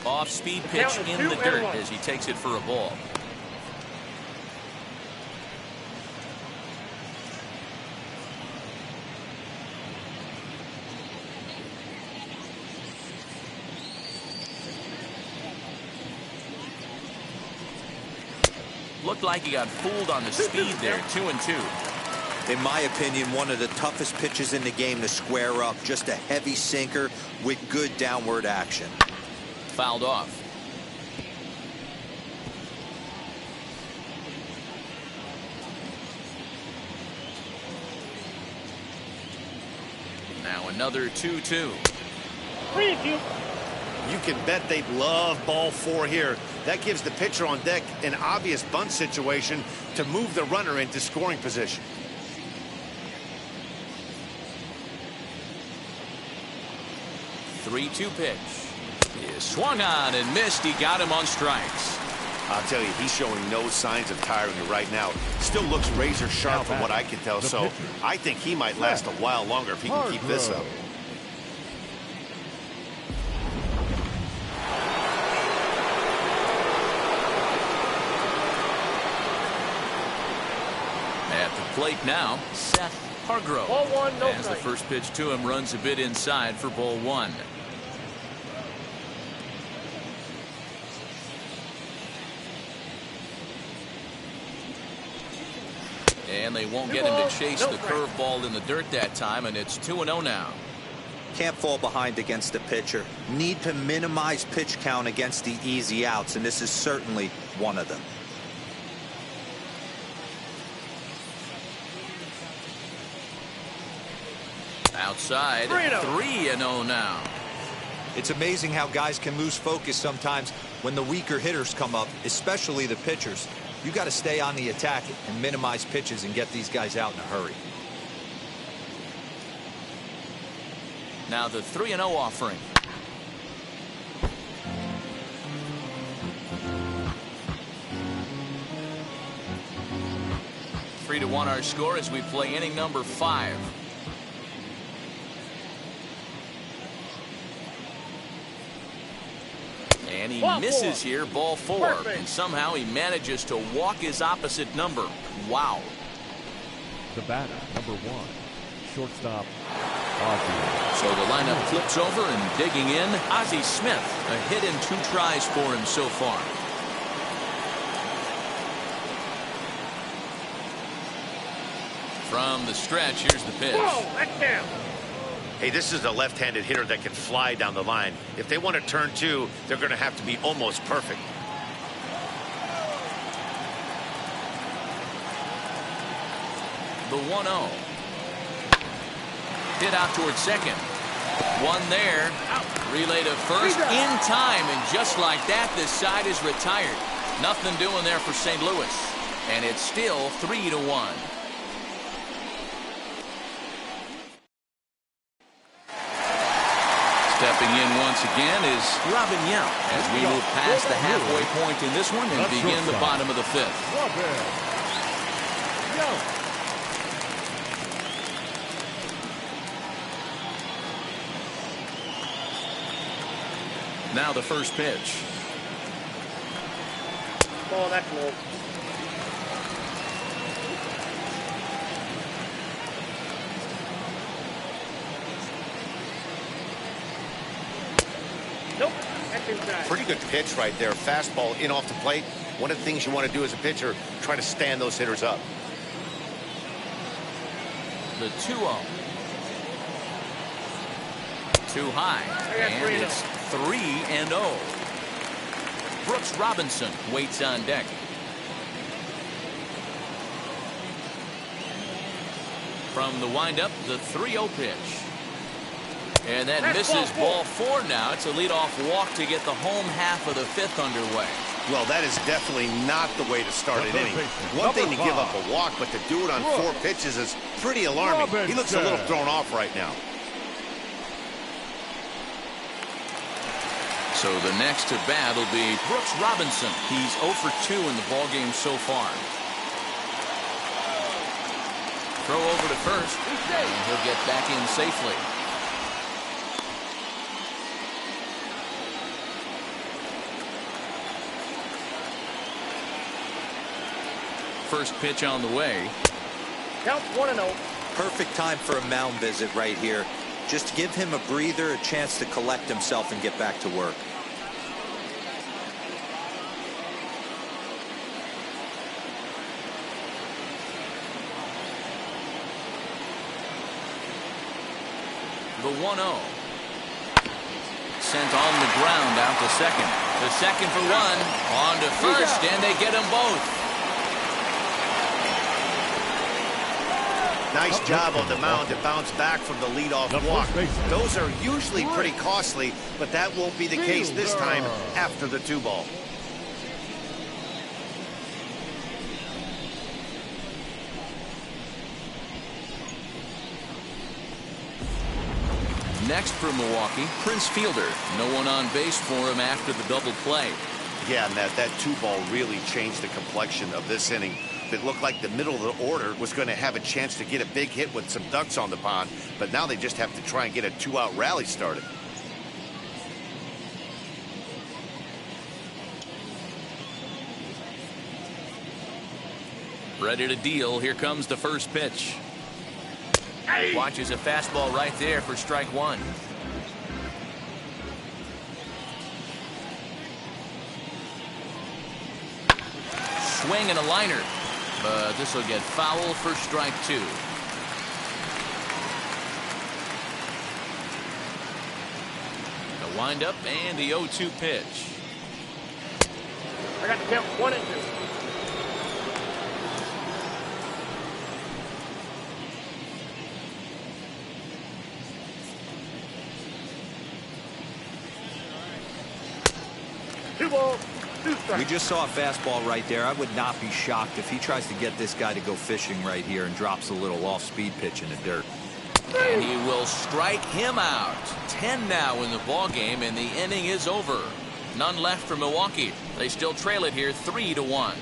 Off-speed pitch in the dirt as he takes it for a ball. Looked like he got fooled on the speed there. 2-2. In my opinion, one of the toughest pitches in the game to square up. Just a heavy sinker with good downward action. Fouled off. Now another 2-2. You can bet they'd love ball 4 here. That gives the pitcher on deck an obvious bunt situation to move the runner into scoring position. 3-2 pitch. He swung on and missed. He got him on strikes. I'll tell you, he's showing no signs of tiring right now. Still looks razor sharp from what I can tell, so I think he might last a while longer if he can keep this up. At the plate now, Seth Hargrove. Ball one, no As the strike. first pitch to him runs a bit inside for ball one. And they won't get him to chase the curveball in the dirt that time, and it's 2-0 now. Can't fall behind against the pitcher. Need to minimize pitch count against the easy outs, and this is certainly one of them. Outside, 3-0 now. It's amazing how guys can lose focus sometimes when the weaker hitters come up, especially the pitchers. You got to stay on the attack and minimize pitches and get these guys out in a hurry. Now the 3-0 offering. Three to 1 our score as we play inning number 5. And he misses here, ball 4. And somehow he manages to walk his opposite number. Wow. The batter, number 1, shortstop, Ozzy. So the lineup flips over and digging in, Ozzy Smith. A hit and 2 tries for him so far. From the stretch, here's the pitch. Whoa, that's down. Hey, this is a left-handed hitter that can fly down the line. If they want to turn 2, they're going to have to be almost perfect. The 1-0. Hit out towards second. One there. Relay to first in time, and just like that, this side is retired. Nothing doing there for St. Louis. And it's still 3-1. Stepping in once again is Robin Yount as we move past the halfway point in this one and begin the bottom of the 5th. Now the first pitch. Oh, that's low. Nope, that's inside. Pretty good pitch right there. Fastball in off the plate. One of the things you want to do as a pitcher, try to stand those hitters up. The 2-0. Too high. And it's 3-0. Brooks Robinson waits on deck. From the windup, the 3-0 pitch. And that misses ball 4 now. It's a leadoff walk to get the home half of the 5th underway. Well, that is definitely not the way to start an inning. One thing to give up a walk, but to do it on 4 pitches is pretty alarming. He looks a little thrown off right now. So the next to bat will be Brooks Robinson. He's 0 for 2 in the ballgame so far. Throw over to first, and he'll get back in safely. First pitch on the way. Count 1-0. Perfect time for a mound visit right here. Just give him a breather, a chance to collect himself and get back to work. The 1-0. Sent on the ground out to second. The second for 1. On to first, and they get them both. Nice job on the mound to bounce back from the leadoff walk. Those are usually pretty costly, but that won't be the case this time after the 2-ball. next for Milwaukee. Prince Fielder. No one on base for him after the double play. Yeah, Matt, that 2-ball really changed the complexion of this inning. It looked like the middle of the order was going to have a chance to get a big hit with some ducks on the pond, but now they just have to try and get a 2-out rally started. Ready to deal. Here comes the first pitch. Watches a fastball right there for strike one. Swing and a liner, but this will get foul for strike two. The windup and the 0-2 pitch. I got to count 1 and 2. We just saw a fastball right there. I would not be shocked if he tries to get this guy to go fishing right here and drops a little off-speed pitch in the dirt. And he will strike him out. 10 now in the ball game, and the inning is over. None left for Milwaukee. They still trail it here 3-1.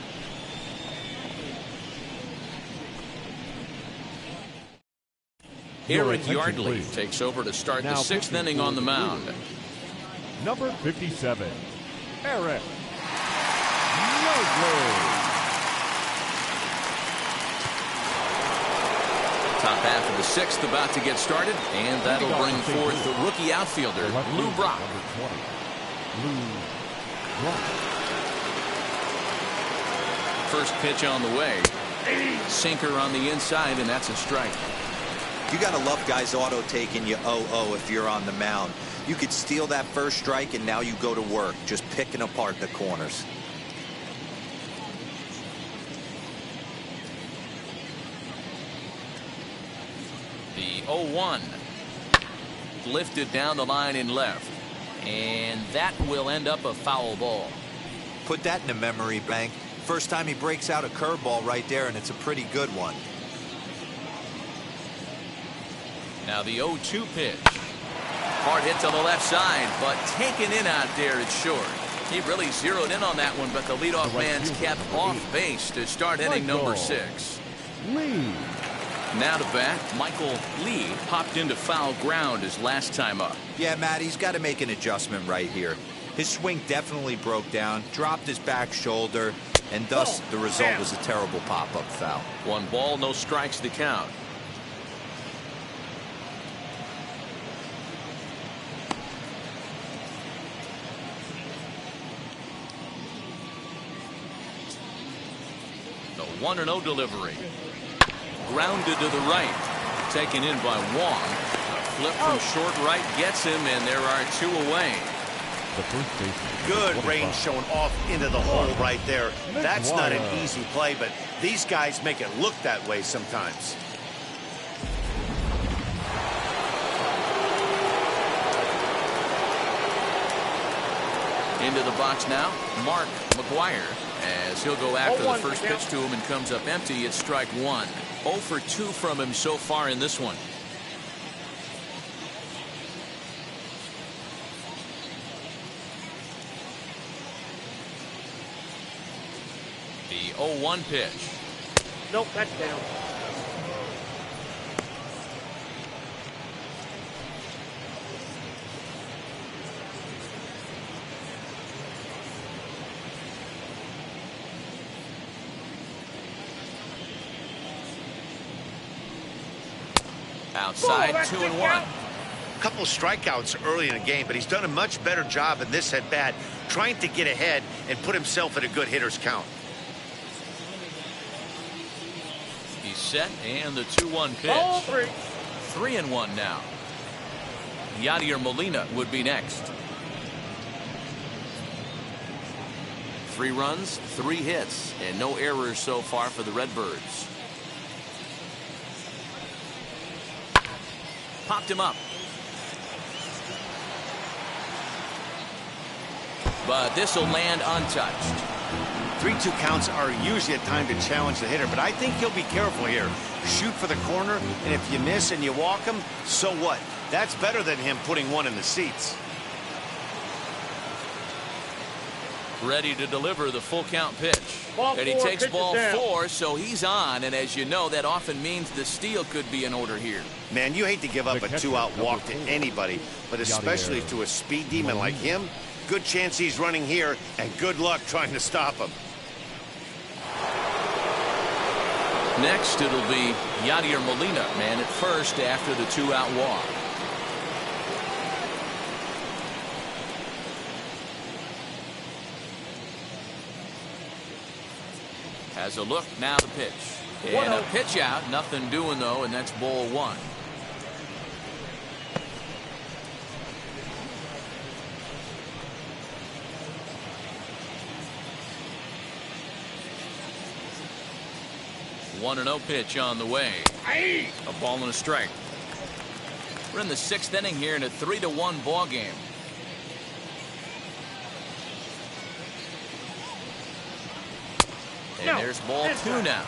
Eric Yardley takes over to start the 6th inning on the mound. Number 57, Eric Yardley. Top half of the 6th about to get started, and that'll bring forth the rookie outfielder, Lou Brock. First pitch on the way. Sinker on the inside, and that's a strike. You got to love guys auto taking you 0-0 if you're on the mound. You could steal that first strike, and now you go to work, just picking apart the corners. The 0-1. Lifted down the line in left. And that will end up a foul ball. Put that in the memory bank. First time he breaks out a curveball right there, and it's a pretty good one. Now the 0-2 pitch. Hard hit to the left side, but taken in out there, it's short. He really zeroed in on that one, but the leadoff man's kept off base to start inning number 6. Lee. Now to bat, Michael Lee popped into foul ground his last time up. Yeah, Matt, he's got to make an adjustment right here. His swing definitely broke down, dropped his back shoulder, and thus the result was a terrible pop-up foul. 1 ball, no strikes to count. The 1-0 delivery. Grounded to the right. Taken in by Wong. A flip from short right gets him, and there are 2 away. The first baseman. Good range showing off into the hole right there. That's not an easy play, but these guys make it look that way sometimes. Into the box now, Mark McGuire, as he'll go after the first pitch to him and comes up empty. It's strike 1. 0 for 2 from him so far in this one. The 0-1 pitch. Nope, that's down. Outside, 2-1. A couple strikeouts early in the game, but he's done a much better job in this at bat, trying to get ahead and put himself in a good hitter's count. He's set, and the 2-1 pitch. Ball 3. 3-1 now. Yadier Molina would be next. 3 runs, 3 hits, and no errors so far for the Redbirds. Popped him up. But this will land untouched. 3-2 counts are usually a time to challenge the hitter, but I think he'll be careful here. Shoot for the corner, and if you miss and you walk him, so what? That's better than him putting one in the seats. Ready to deliver the full count pitch. Ball And he four, takes pitch ball is down. 4, so he's on. And as you know, that often means the steal could be in order here. Man, you hate to give up The a catcher, two-out number walk to 4, anybody, but especially Yadier to a speed demon like him. Good chance he's running here, and good luck trying to stop him. Next, it'll be Yadier Molina, man at first after the 2-out walk. Has a look, now the pitch. And a pitch out, nothing doing though, and that's ball 1. One and 0 pitch on the way. A ball and a strike. We're in the 6th inning here in a 3-1 ball game. And there's ball 2 now.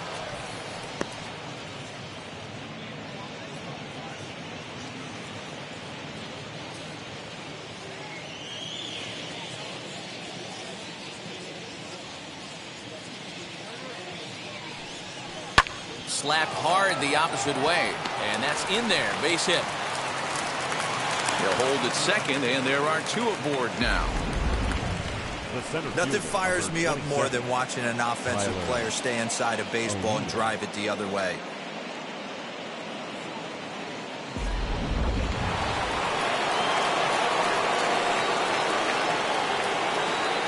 Slapped hard the opposite way, and that's in there. Base hit. He'll hold at second, and there are 2 aboard now. Nothing fires me up more than watching an offensive player stay inside a baseball and drive it the other way.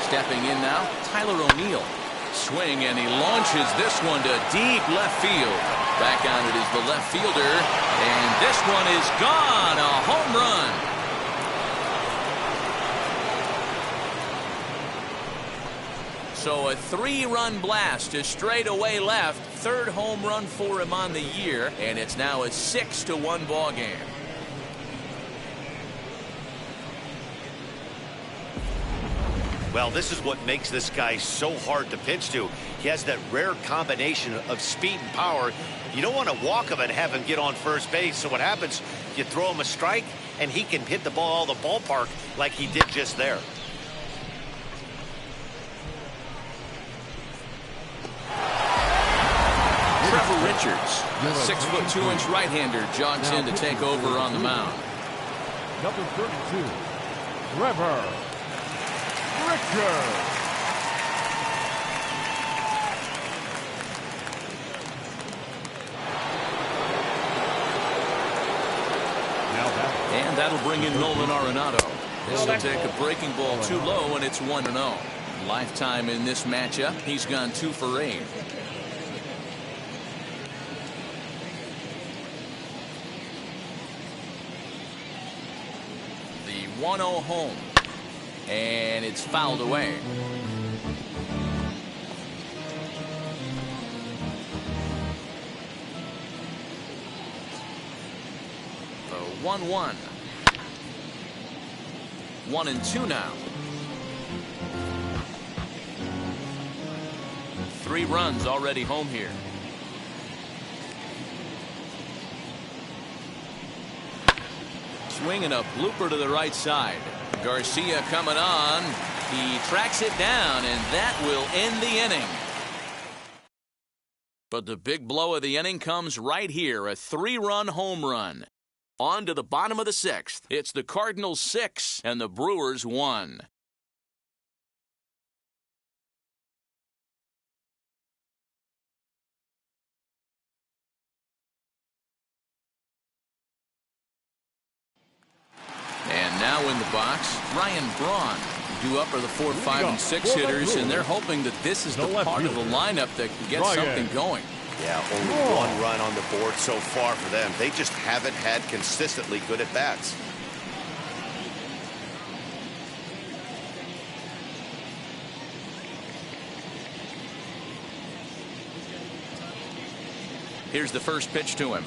Stepping in now, Tyler O'Neill. Swing, and he launches this one to deep left field. Back on it is the left fielder, and this one is gone. A home run. So a 3-run blast to straightaway left. 3rd home run for him on the year, and it's now a 6-1 ball game. Well, this is what makes this guy so hard to pitch to. He has that rare combination of speed and power. You don't want to walk him and have him get on first base. So what happens, you throw him a strike, and he can hit the ball out of the ballpark like he did just there. Trevor Richards, the 6'2" right-hander, jogs in to take over on the mound. Number 32, Trevor Richards. And that'll bring in Nolan Arenado. This will take a breaking ball too low, and it's 1-0. Lifetime in this matchup, he's gone 2 for 8. The 1-0 home, and it's fouled away. The 1-1. 1-2 now. 3 runs already home here. Swinging a blooper to the right side. Garcia coming on. He tracks it down, and that will end the inning. But the big blow of the inning comes right here, a 3-run home run. On to the bottom of the 6th. It's the Cardinals 6 and the Brewers 1. And now in the box, Ryan Braun. Due up are the 4, 5, and 6 hitters, and they're hoping that this is the part of the lineup that can get something going. Yeah, only 1 run on the board so far for them. They just haven't had consistently good at-bats. Here's the first pitch to him.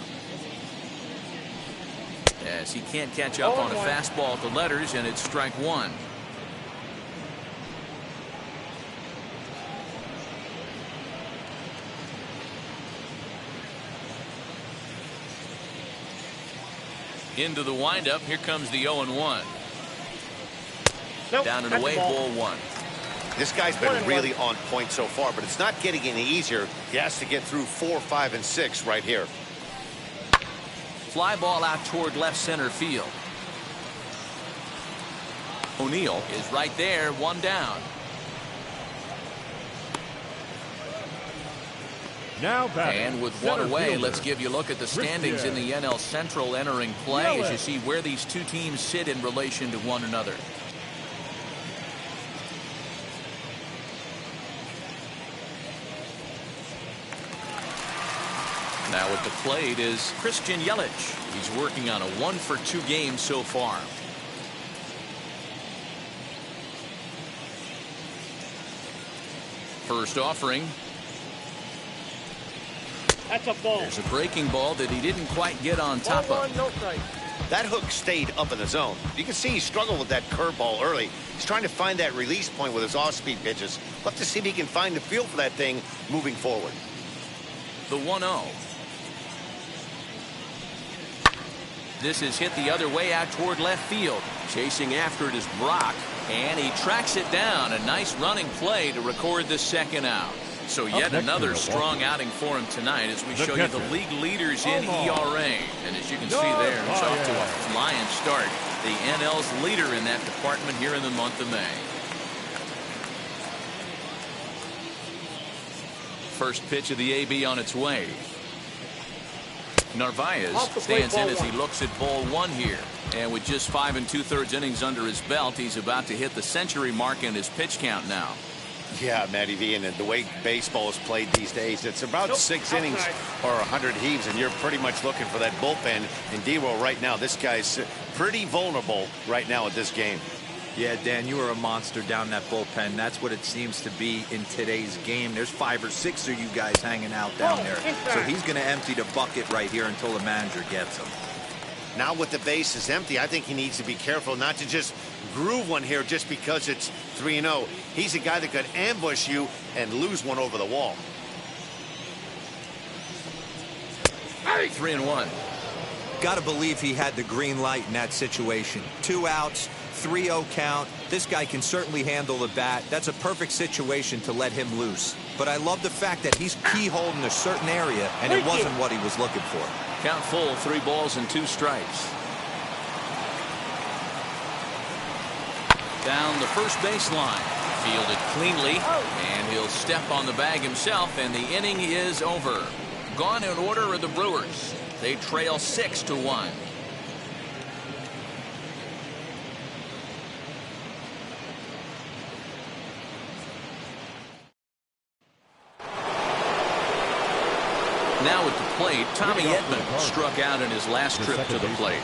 Yes, he can't catch up on a fastball at the letters, and it's strike 1. Into the windup. Here comes the 0-1. Nope, Down and that's away, the ball 1. This guy's been really on point so far, but it's not getting any easier. He has to get through 4, 5, and 6 right here. Fly ball out toward left center field. O'Neill is right there, 1 down. Now back. And with 1 away, let's give you a look at the standings in the NL Central entering play as you see where these two teams sit in relation to one another. Now at the plate is Christian Yelich. He's working on a 1-for-2 game so far. First offering. That's a ball. There's a breaking ball that he didn't quite get on top Ball of. 1, no strike. That hook stayed up in the zone. You can see he struggled with that curveball early. He's trying to find that release point with his off-speed pitches. We'll have to see if he can find the feel for that thing moving forward. The 1-0. This is hit the other way out toward left field. Chasing after it is Brock, and he tracks it down. A nice running play to record the second out. So yet another strong outing for him tonight as we show you the league leaders in ERA. And as you can see there, he's off to a flying start. The NL's leader in that department here in the month of May. First pitch of the AB on its way. Narvaez stands in as he looks at ball 1 here. And with just 5 2/3 innings under his belt, he's about to hit the century mark in his pitch count now. Yeah, Matty V, and the way baseball is played these days, it's about 6 innings or 100 heaves, and you're pretty much looking for that bullpen. And D-Roll right now, this guy's pretty vulnerable right now at this game. Yeah, Dan, you are a monster down that bullpen. That's what it seems to be in today's game. There's 5 or 6 of you guys hanging out down there. So he's going to empty the bucket right here until the manager gets him. Now with the bases empty, I think he needs to be careful not to just groove one here just because it's 3-0. He's a guy that could ambush you and lose one over the wall. 3-1. Got to believe he had the green light in that situation. 2 outs, 3-0 count. This guy can certainly handle the bat. That's a perfect situation to let him loose. But I love the fact that he's keyholed in a certain area, and it wasn't what he was looking for. Count full, 3 balls and 2 strikes. Down the first baseline. Fielded cleanly, and he'll step on the bag himself, and the inning is over. Gone in order are the Brewers. They trail 6-1. Now at the plate, Tommy Edmond struck out in his last trip to the plate.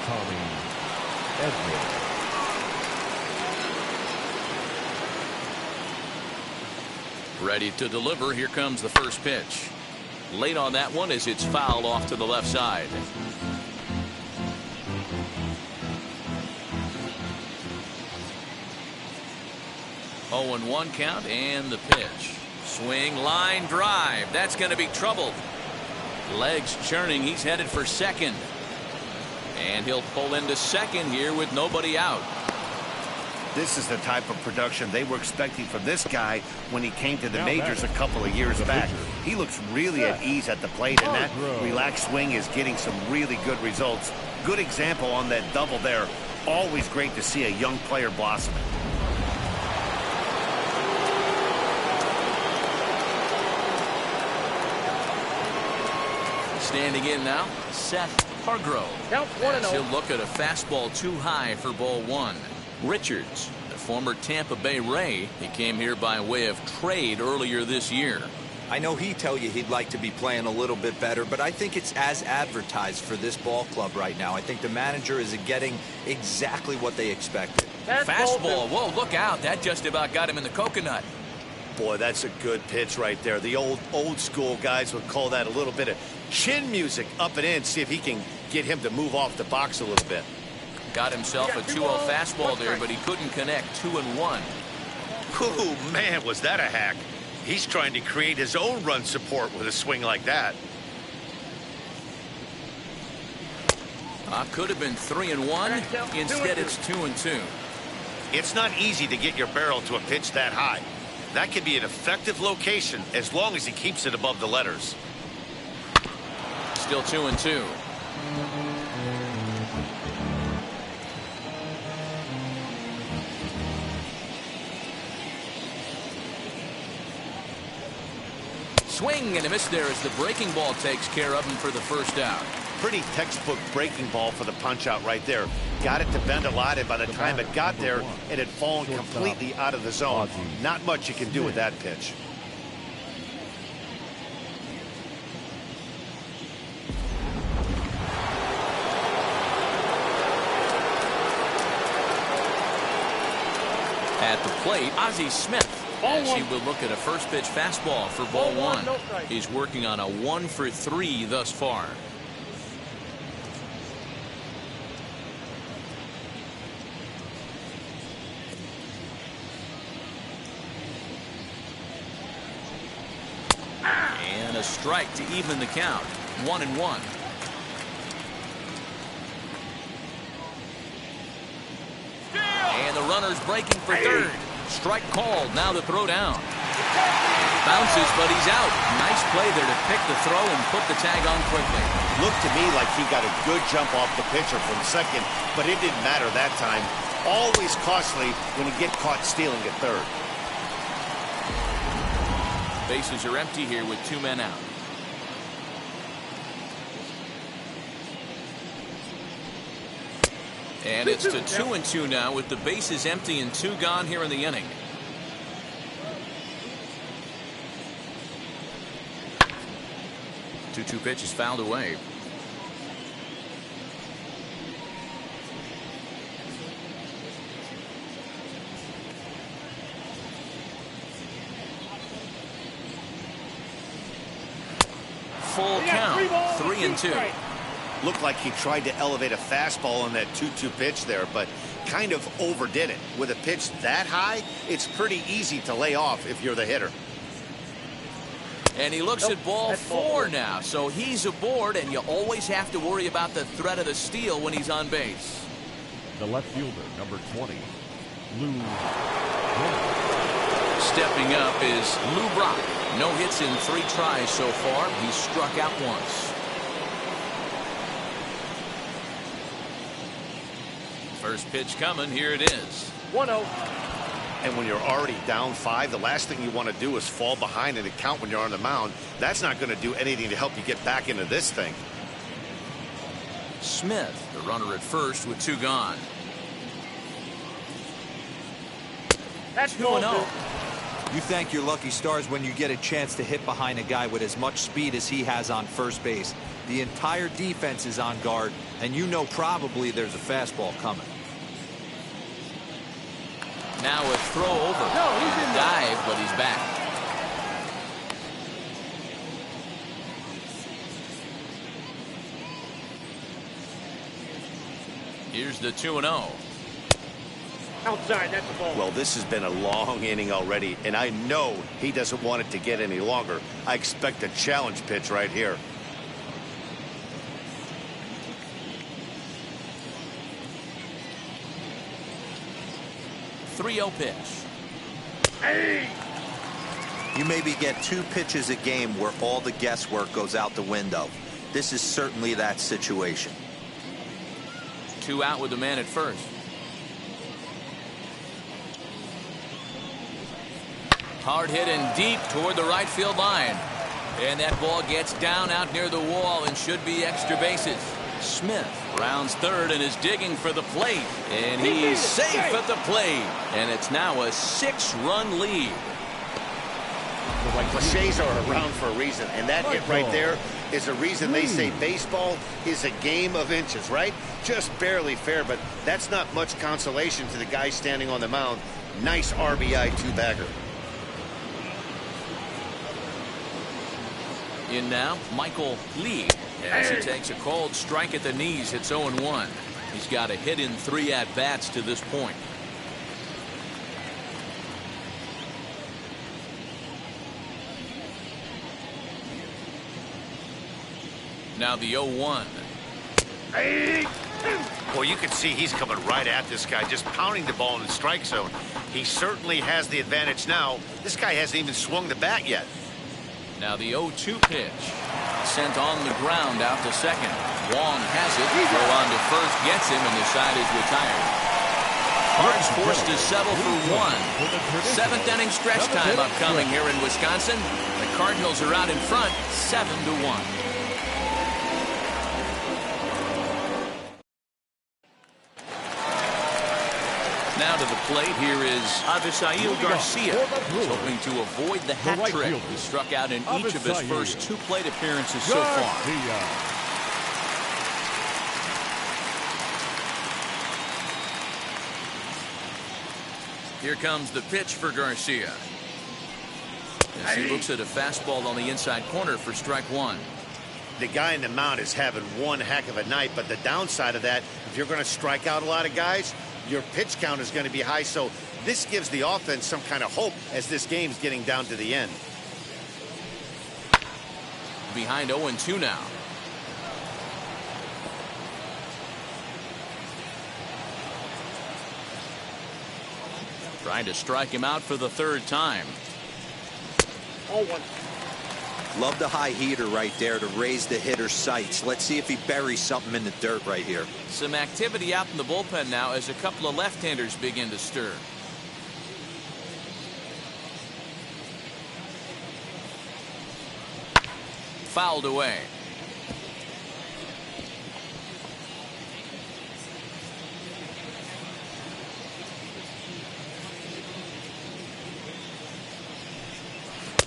Tommy Edmond. Ready to deliver. Here comes the first pitch. Late on that one as it's fouled off to the left side. Oh, 0-1 count, and the pitch. Swing, line drive. That's going to be trouble. Legs churning. He's headed for second. And he'll pull into second here with nobody out. This is the type of production they were expecting from this guy when he came to the majors a couple of years back. He looks really at ease at the plate, and that relaxed swing is getting some really good results. Good example on that double there. Always great to see a young player blossoming. Standing in now, Seth Hargrove. Count 1-0. He'll look at a fastball too high for ball 1. Richards, the former Tampa Bay Ray, he came here by way of trade earlier this year. I know he'd tell you he'd like to be playing a little bit better, but I think it's as advertised for this ball club right now. I think the manager is getting exactly what they expected. Fastball. Whoa, look out. That just about got him in the coconut. Boy, that's a good pitch right there. The old school guys would call that a little bit of chin music up and in. See if he can get him to move off the box a little bit. Got himself a 2-0 fastball there, but he couldn't connect. 2-1. Oh, man, was that a hack. He's trying to create his own run support with a swing like that. Could have been 3-1. Instead, it's 2-2. It's not easy to get your barrel to a pitch that high. That can be an effective location as long as he keeps it above the letters. Still 2-2. Swing and a miss there as the breaking ball takes care of him for the first out. Pretty textbook breaking ball for the punch out right there. Got it to bend a lot, and by the time it got there, it had fallen completely out of the zone. Not much you can do with that pitch. At the plate, Ozzy Smith. As he will look at a first pitch fastball for ball one. He's working on a 1-for-3 thus far. And a strike to even the count. 1-1. And the runner's breaking for third. Strike called. Now the throw down. Bounces, but he's out. Nice play there to pick the throw and put the tag on quickly. Looked to me like he got a good jump off the pitcher from second, but it didn't matter that time. Always costly when you get caught stealing at third. Bases are empty here with 2 men out. And it's to 2-2 now with the bases empty and 2 gone here in the inning. Two pitch is fouled away. Full count. 3-2. Looked like he tried to elevate a fastball on that 2-2 pitch there, but kind of overdid it. With a pitch that high, it's pretty easy to lay off if you're the hitter. And he looks at ball 4 now, so he's aboard, and you always have to worry about the threat of the steal when he's on base. The left fielder, number 20, Lou. Stepping up is Lou Brock. No hits in 3 tries so far. He's struck out once. First pitch coming. Here it is. 1-0. And when you're already down 5, the last thing you want to do is fall behind in the count when you're on the mound. That's not going to do anything to help you get back into this thing. Smith, the runner at first with 2 gone. That's 2-0. You thank your lucky stars when you get a chance to hit behind a guy with as much speed as he has on first base. The entire defense is on guard, and you know probably there's a fastball coming. Now a throw over. No, he's in dive, but he's back. Here's the 2-0. Outside, that's a ball. Well, this has been a long inning already, and I know he doesn't want it to get any longer. I expect a challenge pitch right here. .30 pitch. Hey! You maybe get 2 pitches a game where all the guesswork goes out the window. This is certainly that situation. 2 out with the man at first. Hard hit and deep toward the right field line. And that ball gets down out near the wall and should be extra bases. Smith rounds third and is digging for the plate. And he's safe at the plate. And it's now a 6-run lead. Cliches are around for a reason, and that hit right there is a reason they say baseball is a game of inches, right? Just barely fair, but that's not much consolation to the guy standing on the mound. Nice RBI 2-bagger. In now, Michael Lee, as he takes a cold strike at the knees, hits 0-1. He's got a hit in 3 at-bats to this point. Now the 0-1. Well, you can see he's coming right at this guy, just pounding the ball in the strike zone. He certainly has the advantage now. This guy hasn't even swung the bat yet. Now the 0-2 pitch. Sent on the ground out to second. Wong has it. Throw on to first, gets him, and the side is retired. Cards forced to settle for one. Seventh inning stretch time upcoming here in Wisconsin. The Cardinals are out in front, 7-1. Now to the plate, here is Yadier Garcia. He's hoping to avoid the hat trick. He struck out in each of his first 2 plate appearances so far. Here comes the pitch for Garcia. As he looks at a fastball on the inside corner for strike 1. The guy in the mound is having one heck of a night, but the downside of that, if you're going to strike out a lot of guys, your pitch count is going to be high. So this gives the offense some kind of hope as this game's getting down to the end. Behind 0-2 now. Trying to strike him out for the 3rd time. 0-1. Love the high heater right there to raise the hitter's sights. Let's see if he buries something in the dirt right here. Some activity out in the bullpen now as a couple of left-handers begin to stir. Fouled away.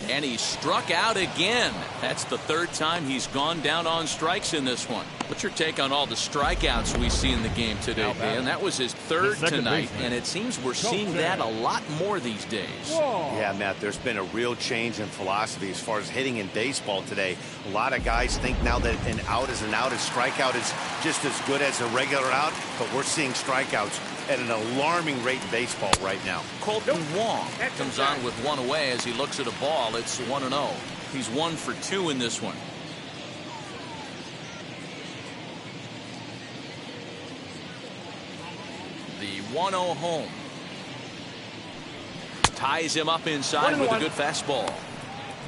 And he struck out again. That's the 3rd time he's gone down on strikes in this one. What's your take on all the strikeouts we see in the game today, Dan? That was his 3rd tonight, and it seems we're seeing that a lot more these days. Yeah, Matt, there's been a real change in philosophy as far as hitting in baseball today. A lot of guys think now that an out is an out, a strikeout is just as good as a regular out, but we're seeing strikeouts at an alarming rate in baseball right now. Colton Wong comes on with one away as he looks at a ball. It's 1-0. He's 1 for 2 in this one. The 1-0 home. Ties him up inside with a good fastball.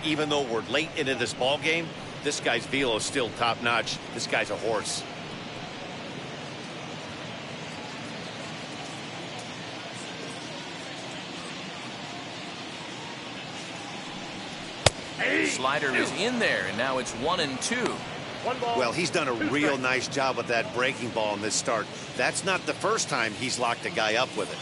Even though we're late into this ball game, this guy's velo is still top notch. This guy's a horse. Slider is in there, and now it's 1-2. Well, he's done a real nice job with that breaking ball in this start. That's not the first time he's locked a guy up with it.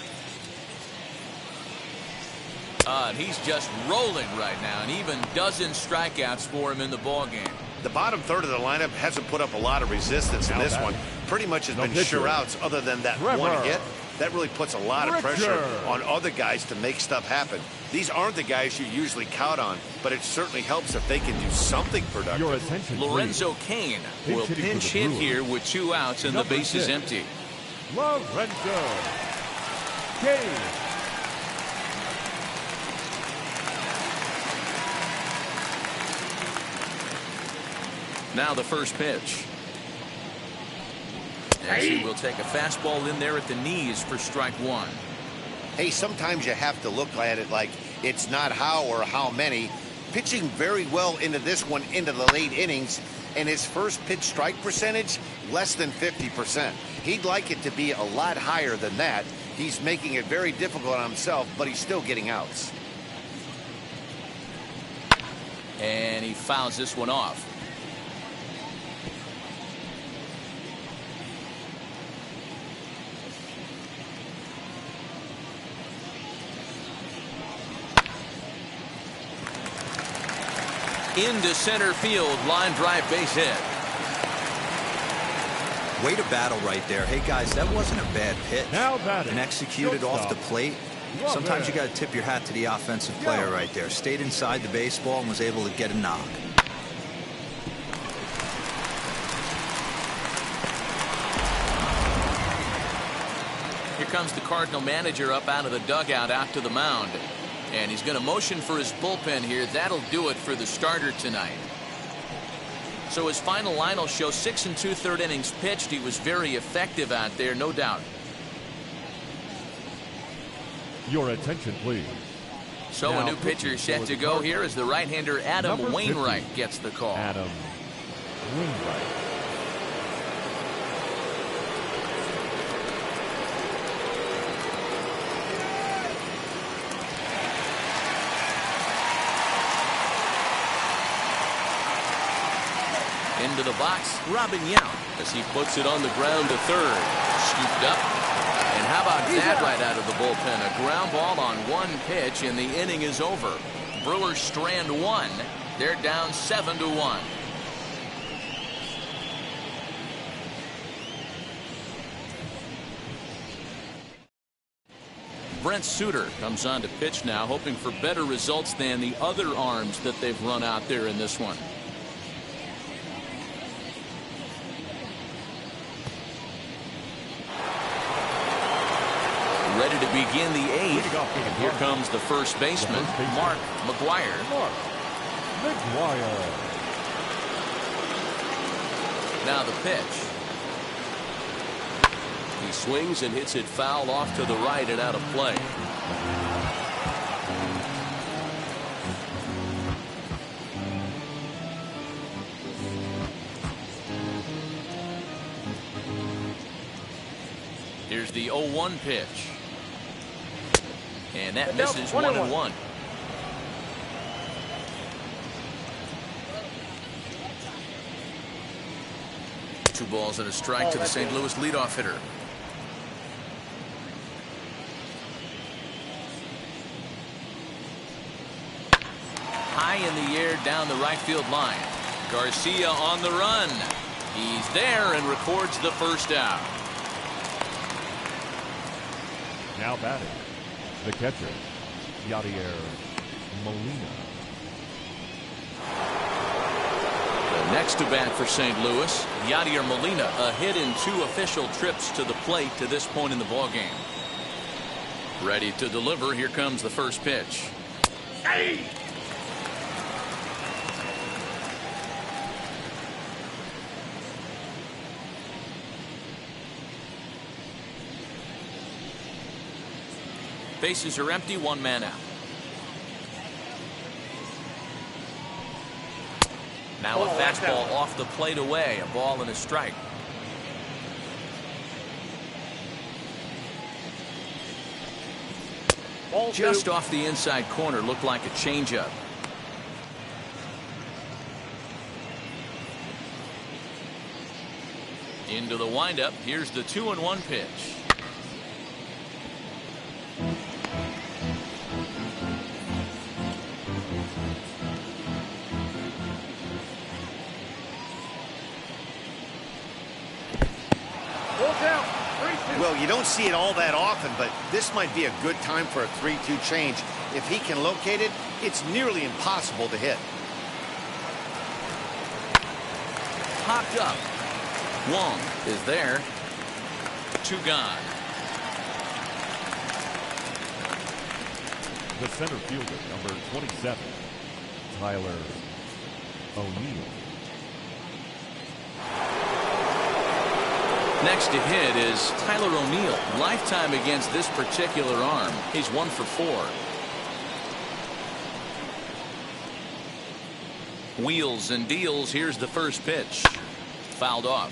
And he's just rolling right now, and even dozen strikeouts for him in the ball game. The bottom third of the lineup hasn't put up a lot of resistance in this one. Pretty much has been sure outs other than that one hit. That really puts a lot of pressure on other guys to make stuff happen. These aren't the guys you usually count on, but it certainly helps if they can do something productive. Lorenzo Cain will pinch hit here with 2 outs and the base is empty. Lorenzo Cain. Now the first pitch. As he will take a fastball in there at the knees for strike 1. Hey, sometimes you have to look at it like it's not how or how many. Pitching very well into this one into the late innings, and his first pitch strike percentage less than 50%. He'd like it to be a lot higher than that. He's making it very difficult on himself, but he's still getting outs. And he fouls this one off. Into center field, line drive, base hit. Way to battle right there. Hey, guys, that wasn't a bad pitch. And executed off the plate. Sometimes you got to tip your hat to the offensive player right there. Stayed inside the baseball and was able to get a knock. Here comes the Cardinal manager up out of the dugout out to the mound. And he's going to motion for his bullpen here. That'll do it for the starter tonight. So his final line will show 6 2/3 innings pitched. He was very effective out there, no doubt. Your attention, please. So Now a new pitcher set to go here as the right-hander Adam Number 50, Wainwright gets the call. Adam Wainwright. Into the box, Robin Yount, as he puts it on the ground to third. Scooped up. And how about that right out of the bullpen? A ground ball on one pitch, and the inning is over. Brewers strand one. They're down 7-1. Brent Suter comes on to pitch now, hoping for better results than the other arms that they've run out there in this one. Ready to begin the 8th. And here comes the first baseman, Mark McGwire. Now the pitch. He swings and hits it foul off to the right and out of play. Here's the 0-1 pitch. And that misses 1-1. Two balls and a strike to the St. Louis leadoff hitter. High in the air down the right field line. Garcia on the run. He's there and records the first out. Now batting, the catcher, Yadier Molina. The next to bat for St. Louis, Yadier Molina, a hit in 2 official trips to the plate to this point in the ballgame. Ready to deliver. Here comes the first pitch. Hey! Bases are empty, 1 man out. Now a fastball off the plate away, a ball and a strike. Just off the inside corner, looked like a changeup. Into the windup, here's the 2-1 pitch. Well, you don't see it all that often, but this might be a good time for a 3-2 change. If he can locate it, it's nearly impossible to hit. Popped up. Wong is there. 2 gone. The center fielder, number 27, Tyler O'Neill. Next to hit is Tyler O'Neill. Lifetime against this particular arm. He's 1 for 4. Wheels and deals. Here's the first pitch. Fouled off.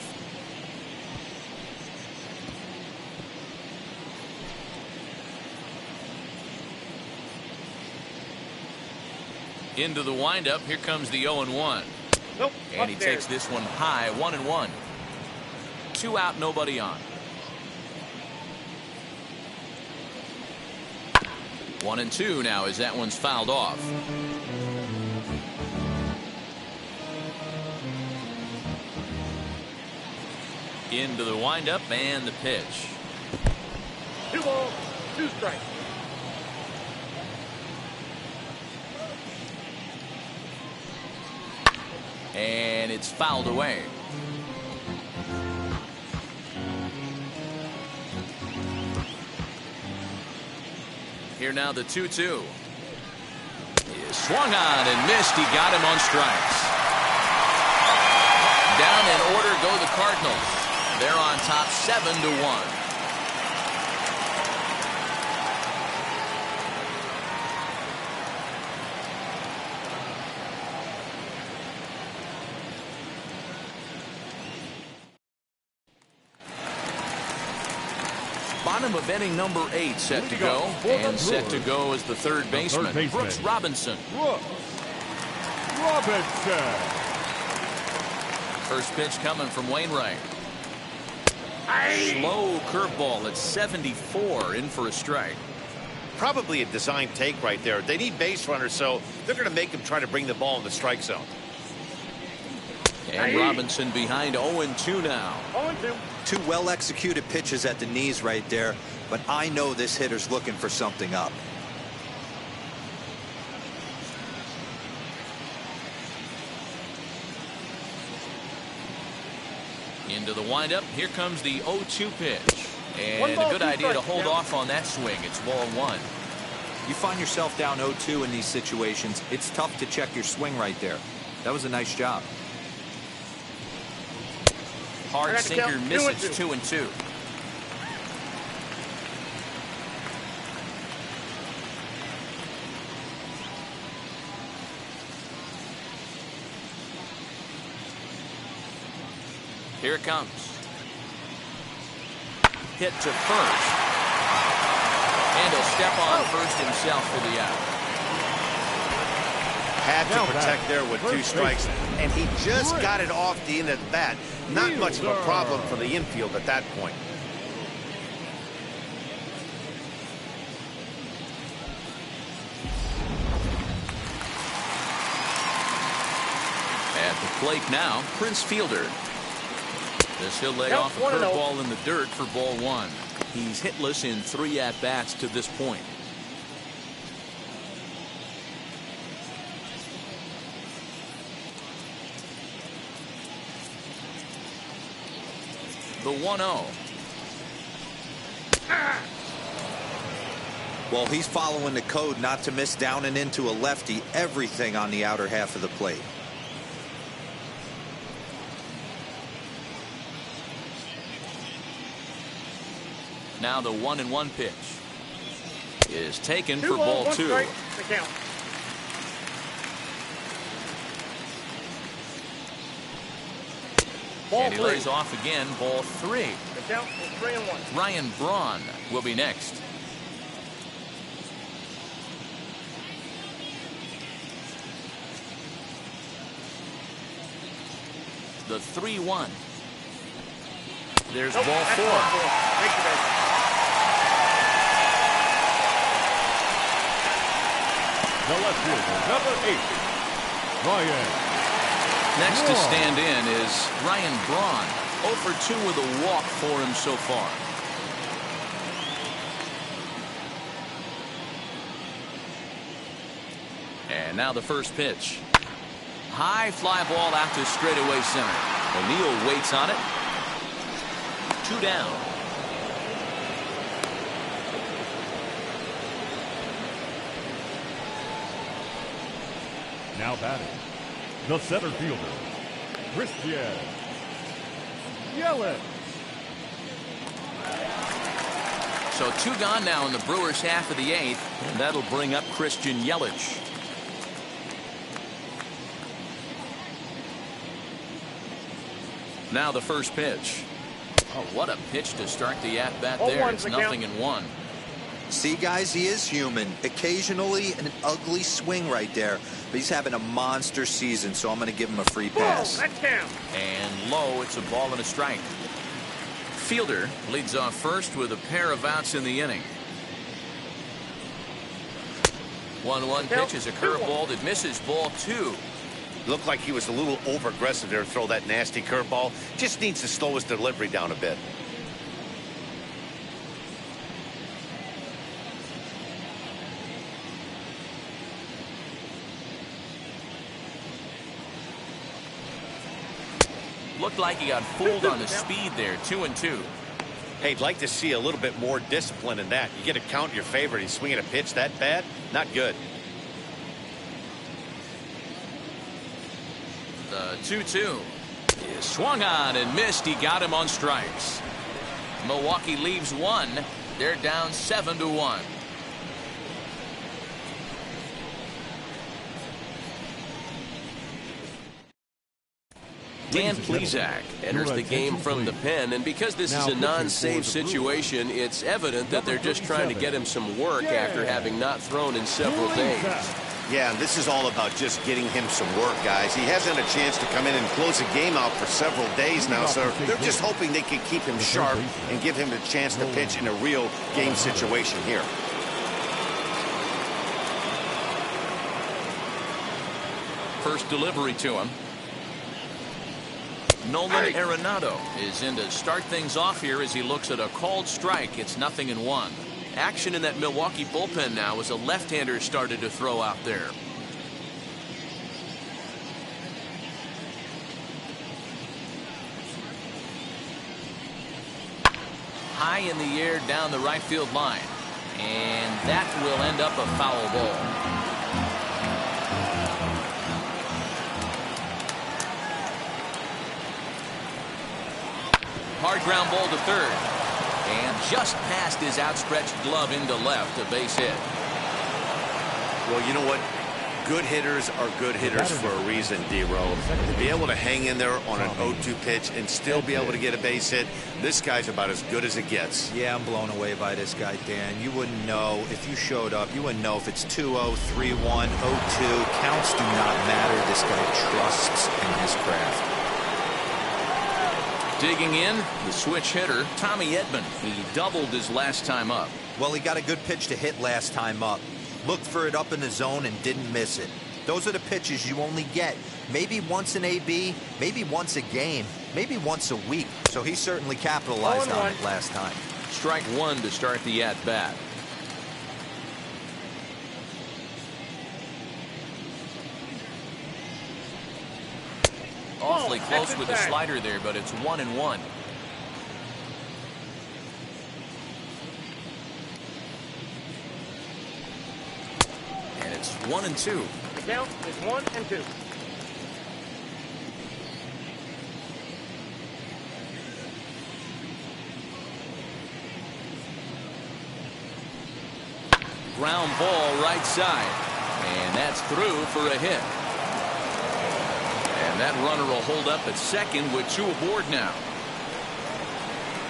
Into the windup. Here comes the 0-1. Nope. And he takes this one high. 1-1. 2 out, nobody on. 1-2 now as that one's fouled off. Into the windup and the pitch. 2 balls, 2 strikes. And it's fouled away. Here now the 2-2. He is swung on and missed. He got him on strikes. Down in order go the Cardinals. They're on top 7-1. Bottom of inning number 8 set to go. And set to go is the third baseman, Brooks Robinson. First pitch coming from Wainwright. Slow curveball at 74, in for a strike. Probably a design take right there. They need base runners, so they're going to make him try to bring the ball in the strike zone. And Robinson behind 0-2 now. 0-2. Two well-executed pitches at the knees right there, but I know this hitter's looking for something up. Into the windup. Here comes the 0-2 pitch. And a good idea to hold off on that swing. It's ball 1. You find yourself down 0-2 in these situations, it's tough to check your swing right there. That was a nice job. Hard sinker misses 2-2. Here it comes. Hit to first. And he'll step on first himself for the out. Had to protect there with 2 strikes, and he just got it off the end of the bat. Not much of a problem for the infield at that point. At the plate now, Prince Fielder. This he'll lay off a curveball in the dirt for ball 1. He's hitless in 3 at-bats to this point. The 1-0. Well, he's following the code not to miss down and into a lefty. Everything on the outer half of the plate. Now the 1-1 pitch is taken for ball 2. And he lays off again, ball 3. The count is 3-1. Ryan Braun will be next. The 3-1. There's ball 4. Thank you, guys. The left fielder, number 8, Ryan. Next to stand in is Ryan Braun. 0 for 2 with a walk for him so far. And now the first pitch. High fly ball out to straightaway center. O'Neill waits on it. 2 down. Now batting, the center fielder, Christian Yelich. So 2 gone now in the Brewers half of the 8th, and that'll bring up Christian Yelich. Now the first pitch. Oh, what a pitch to start the at-bat there. It's 0-1. See, guys, he is human. Occasionally an ugly swing right there, but he's having a monster season, so I'm going to give him a free pass. And low, it's a ball and a strike. Fielder leads off first with a pair of outs in the inning. 1-1 pitch is a curveball that misses, ball 2. Looked like he was a little over-aggressive there to throw that nasty curveball. Just needs to slow his delivery down a bit. Looked like he got fooled on the speed there. 2-2. Hey, I'd like to see a little bit more discipline in that. You get a count in your favor and he's swinging a pitch that bad? Not good. The 2-2. He swung on and missed. He got him on strikes. Milwaukee leaves one. They're down 7-1. Dan Plesac enters the game from the pen, and because this is a non-save situation, it's evident that they're just trying to get him some work after having not thrown in several days. Yeah, and this is all about just getting him some work, guys. He hasn't had a chance to come in and close the game out for several days now, so they're just hoping they can keep him sharp and give him a chance to pitch in a real game situation here. First delivery to him. Nolan Arenado is in to start things off here as he looks at a called strike. It's 0-1. Action in that Milwaukee bullpen now as a left-hander started to throw out there. High in the air down the right field line. And that will end up a foul ball. Hard ground ball to third. And just past his outstretched glove into left, a base hit. Well, you know what? Good hitters are good hitters for a reason, D-Row. To be able to hang in there on an 0-2 pitch and still be able to get a base hit, this guy's about as good as it gets. Yeah, I'm blown away by this guy, Dan. You wouldn't know if you showed up. You wouldn't know if it's 2-0, 3-1, 0-2. Counts do not matter. This guy trusts in his craft. Digging in, the switch hitter, Tommy Edmond. He doubled his last time up. Well, he got a good pitch to hit last time up. Looked for it up in the zone and didn't miss it. Those are the pitches you only get maybe once in AB, maybe once a game, maybe once a week. So he certainly capitalized on it last time. Strike one to start the at-bat. Awfully close with the slider there, but it's 1-1. And it's 1-2. The count is 1-2. Ground ball right side. And that's through for a hit. And that runner will hold up at second with two aboard now.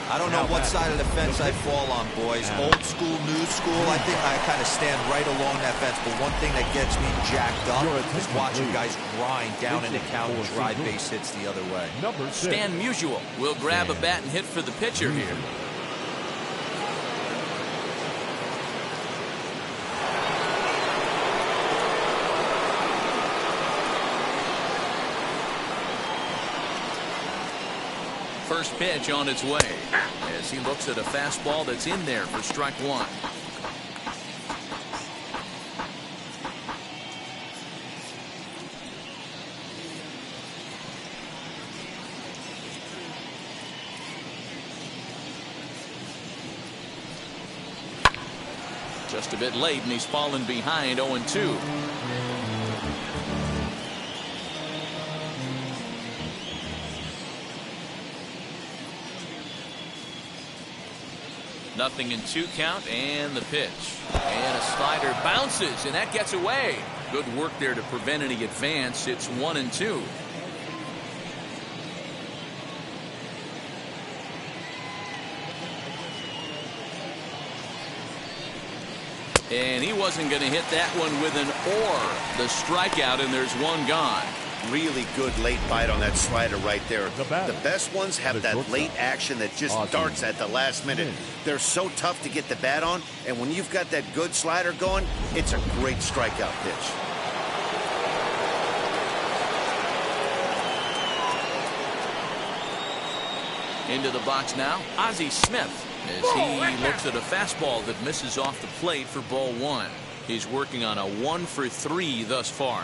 I don't know what side of the fence I fall on, boys. Old school, new school. I think I kind of stand right along that fence. But one thing that gets me jacked up is watching guys grind down in the count and drive base hits the other way. Stan Musial will grab a bat and hit for the pitcher here. First pitch on its way as he looks at a fastball that's in there for strike one. Just a bit late and he's fallen behind 0-2. Nothing in two count and the pitch. And a slider bounces and that gets away. Good work there to prevent any advance. It's 1-2. And he wasn't going to hit that one with an or. The strikeout, and there's one gone. Really good late bite on that slider right there. The best ones have that late action that just darts at the last minute. They're so tough to get the bat on, and when you've got that good slider going, it's a great strikeout pitch. Into the box now, Ozzy Smith, as he looks at a fastball that misses off the plate for ball one. He's working on a 1-for-3 thus far.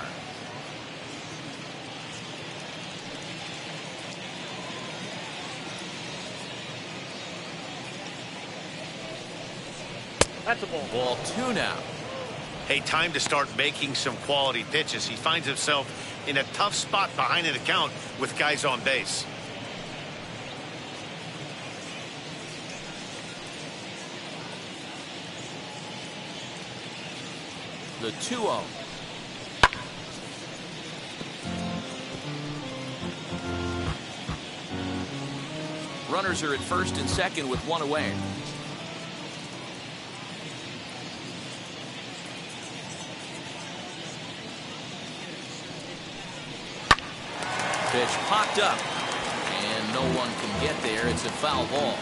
That's a ball. Ball two now. Hey, time to start making some quality pitches. He finds himself in a tough spot behind an account with guys on base. The 2-0. Runners are at first and second with one away. Pitch popped up, and no one can get there. It's a foul ball.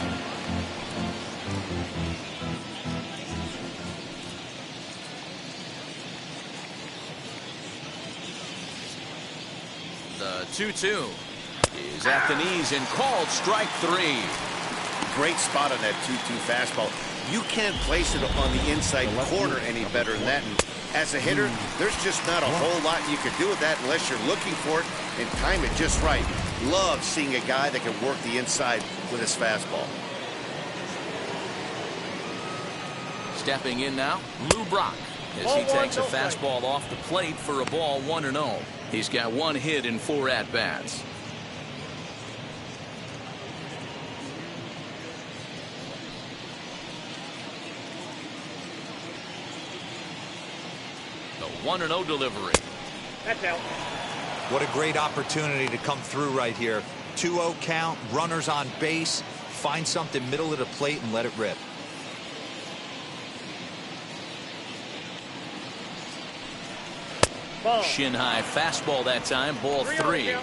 The 2-2 is at the knees and called strike 3. Great spot on that 2-2 fastball. You can't place it on the inside corner any better than that. And as a hitter, there's just not a whole lot you can do with that unless you're looking for it and time it just right. Love seeing a guy that can work the inside with his fastball. Stepping in now, Lou Brock, as he takes a fastball off the plate for a ball 1-0. He's got one hit in 4 at-bats. The 1-0 delivery. That's out. What a great opportunity to come through right here. 2-0 count, runners on base. Find something middle of the plate and let it rip. Shin high fastball that time, ball 3.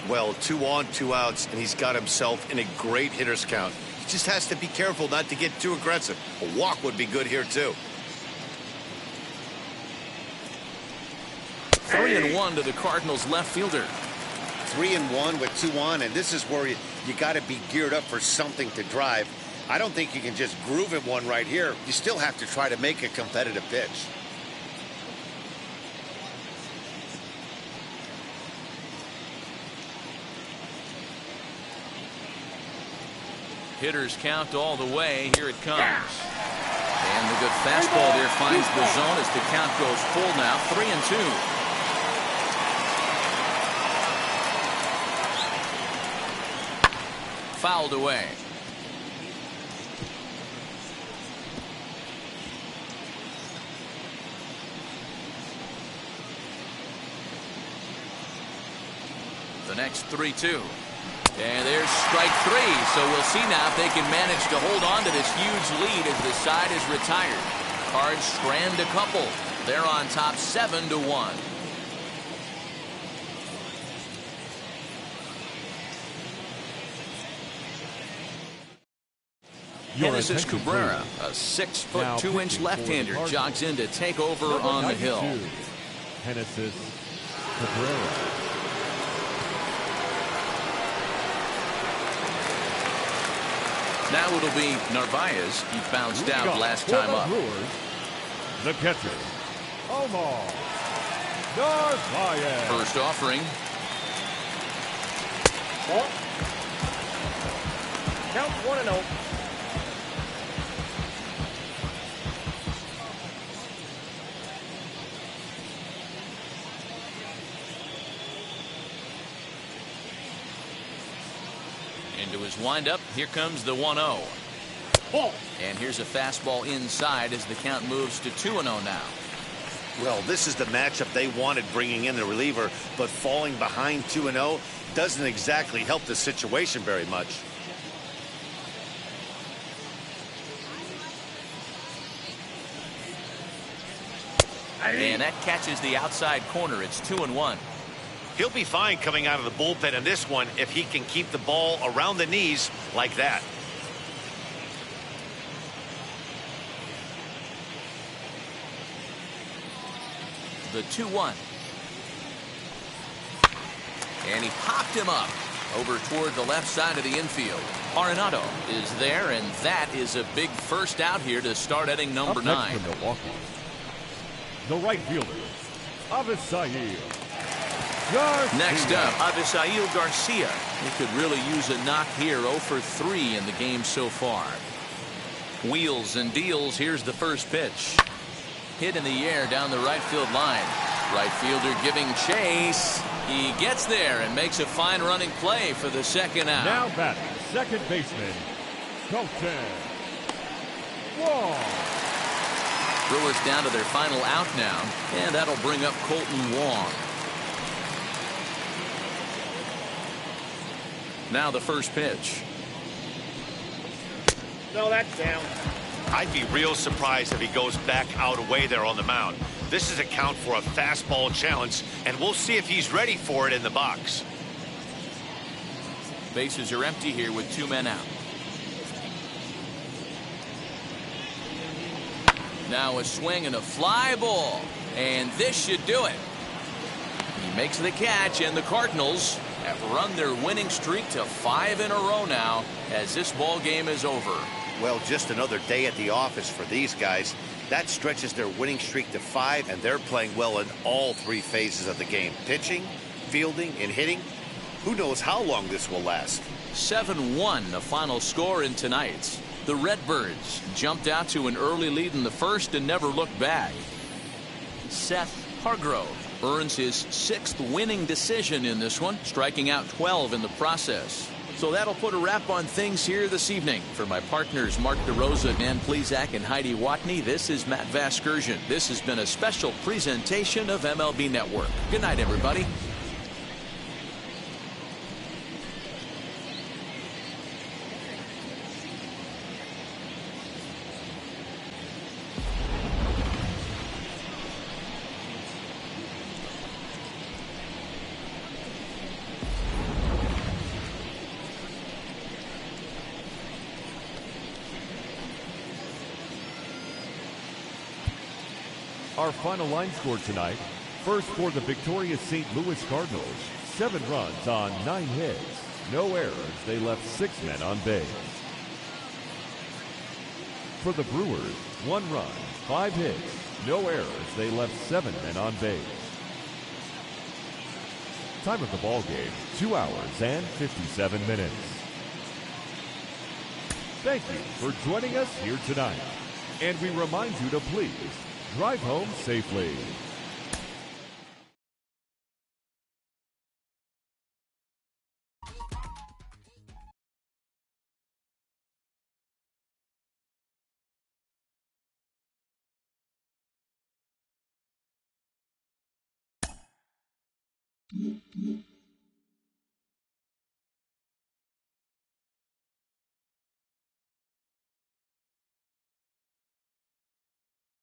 Well, 2 on, 2 outs, and he's got himself in a great hitter's count. He just has to be careful not to get too aggressive. A walk would be good here, too. 3-1 to the Cardinals left fielder. 3-1 with 2 on, and this is where you got to be geared up for something to drive. I don't think you can just groove him one right here. You still have to try to make a competitive pitch. Hitters count all the way. Here it comes. And the good fastball there finds the zone as the count goes full now. 3-2. Fouled away. The next 3-2. And there's strike 3. So we'll see now if they can manage to hold on to this huge lead as the side is retired. Cards strand a couple. They're on top 7-1. Genesis Cabrera, a 6'2" left-hander, jogs in to take over on the hill. Genesis Cabrera. Now it'll be Narvaez. He bounced out last time up. Brewers, the catcher, Omar Narvaez. First offering. Ball. Count 1-0. Into his windup. Here comes the 1-0. Ball. And here's a fastball inside as the count moves to 2-0 now. Well, this is the matchup they wanted bringing in the reliever, but falling behind 2-0 doesn't exactly help the situation very much. And that catches the outside corner. It's 2-1. He'll be fine coming out of the bullpen in this one if he can keep the ball around the knees like that. The 2-1. And he popped him up over toward the left side of the infield. Arenado is there, and that is a big first out here to start inning number 9. Next for Milwaukee, the right fielder, Avisail Garcia. Next up, Avisail Garcia. He could really use a knock here. 0 for 3 in the game so far. Wheels and deals. Here's the first pitch. hit in the air down the right field line. Right fielder giving chase. He gets there and makes a fine running play for the second out. Now batting, second baseman, Colton Wong. Brewers down to their final out now, and that'll bring up Colton Wong. Now the first pitch. No, that's down. I'd be real surprised if he goes back out away there on the mound. This is a count for a fastball challenge, and we'll see if he's ready for it in the box. Bases are empty here with 2 men out. Now a swing and a fly ball, and this should do it. He makes the catch, and the Cardinals have run their winning streak to 5 in a row now as this ball game is over. Well, just another day at the office for these guys. That stretches their winning streak to 5, and they're playing well in all 3 phases of the game. Pitching, fielding, and hitting. Who knows how long this will last? 7-1 the final score in tonight's. The Redbirds jumped out to an early lead in the first and never looked back. Seth Hargrove earns his 6th winning decision in this one, striking out 12 in the process. So that'll put a wrap on things here this evening. For my partners Mark DeRosa, Dan Plezak, and Heidi Watney, this is Matt Vasgersian. This has been a special presentation of MLB Network. Good night, everybody. Our final line score tonight. First for the victorious St. Louis Cardinals, 7 runs on 9 hits. No errors. They left 6 men on base. For the Brewers, 1 run, 5 hits. No errors. They left 7 men on base. Time of the ball game, 2 hours and 57 minutes. Thank you for joining us here tonight. And we remind you to please drive home safely.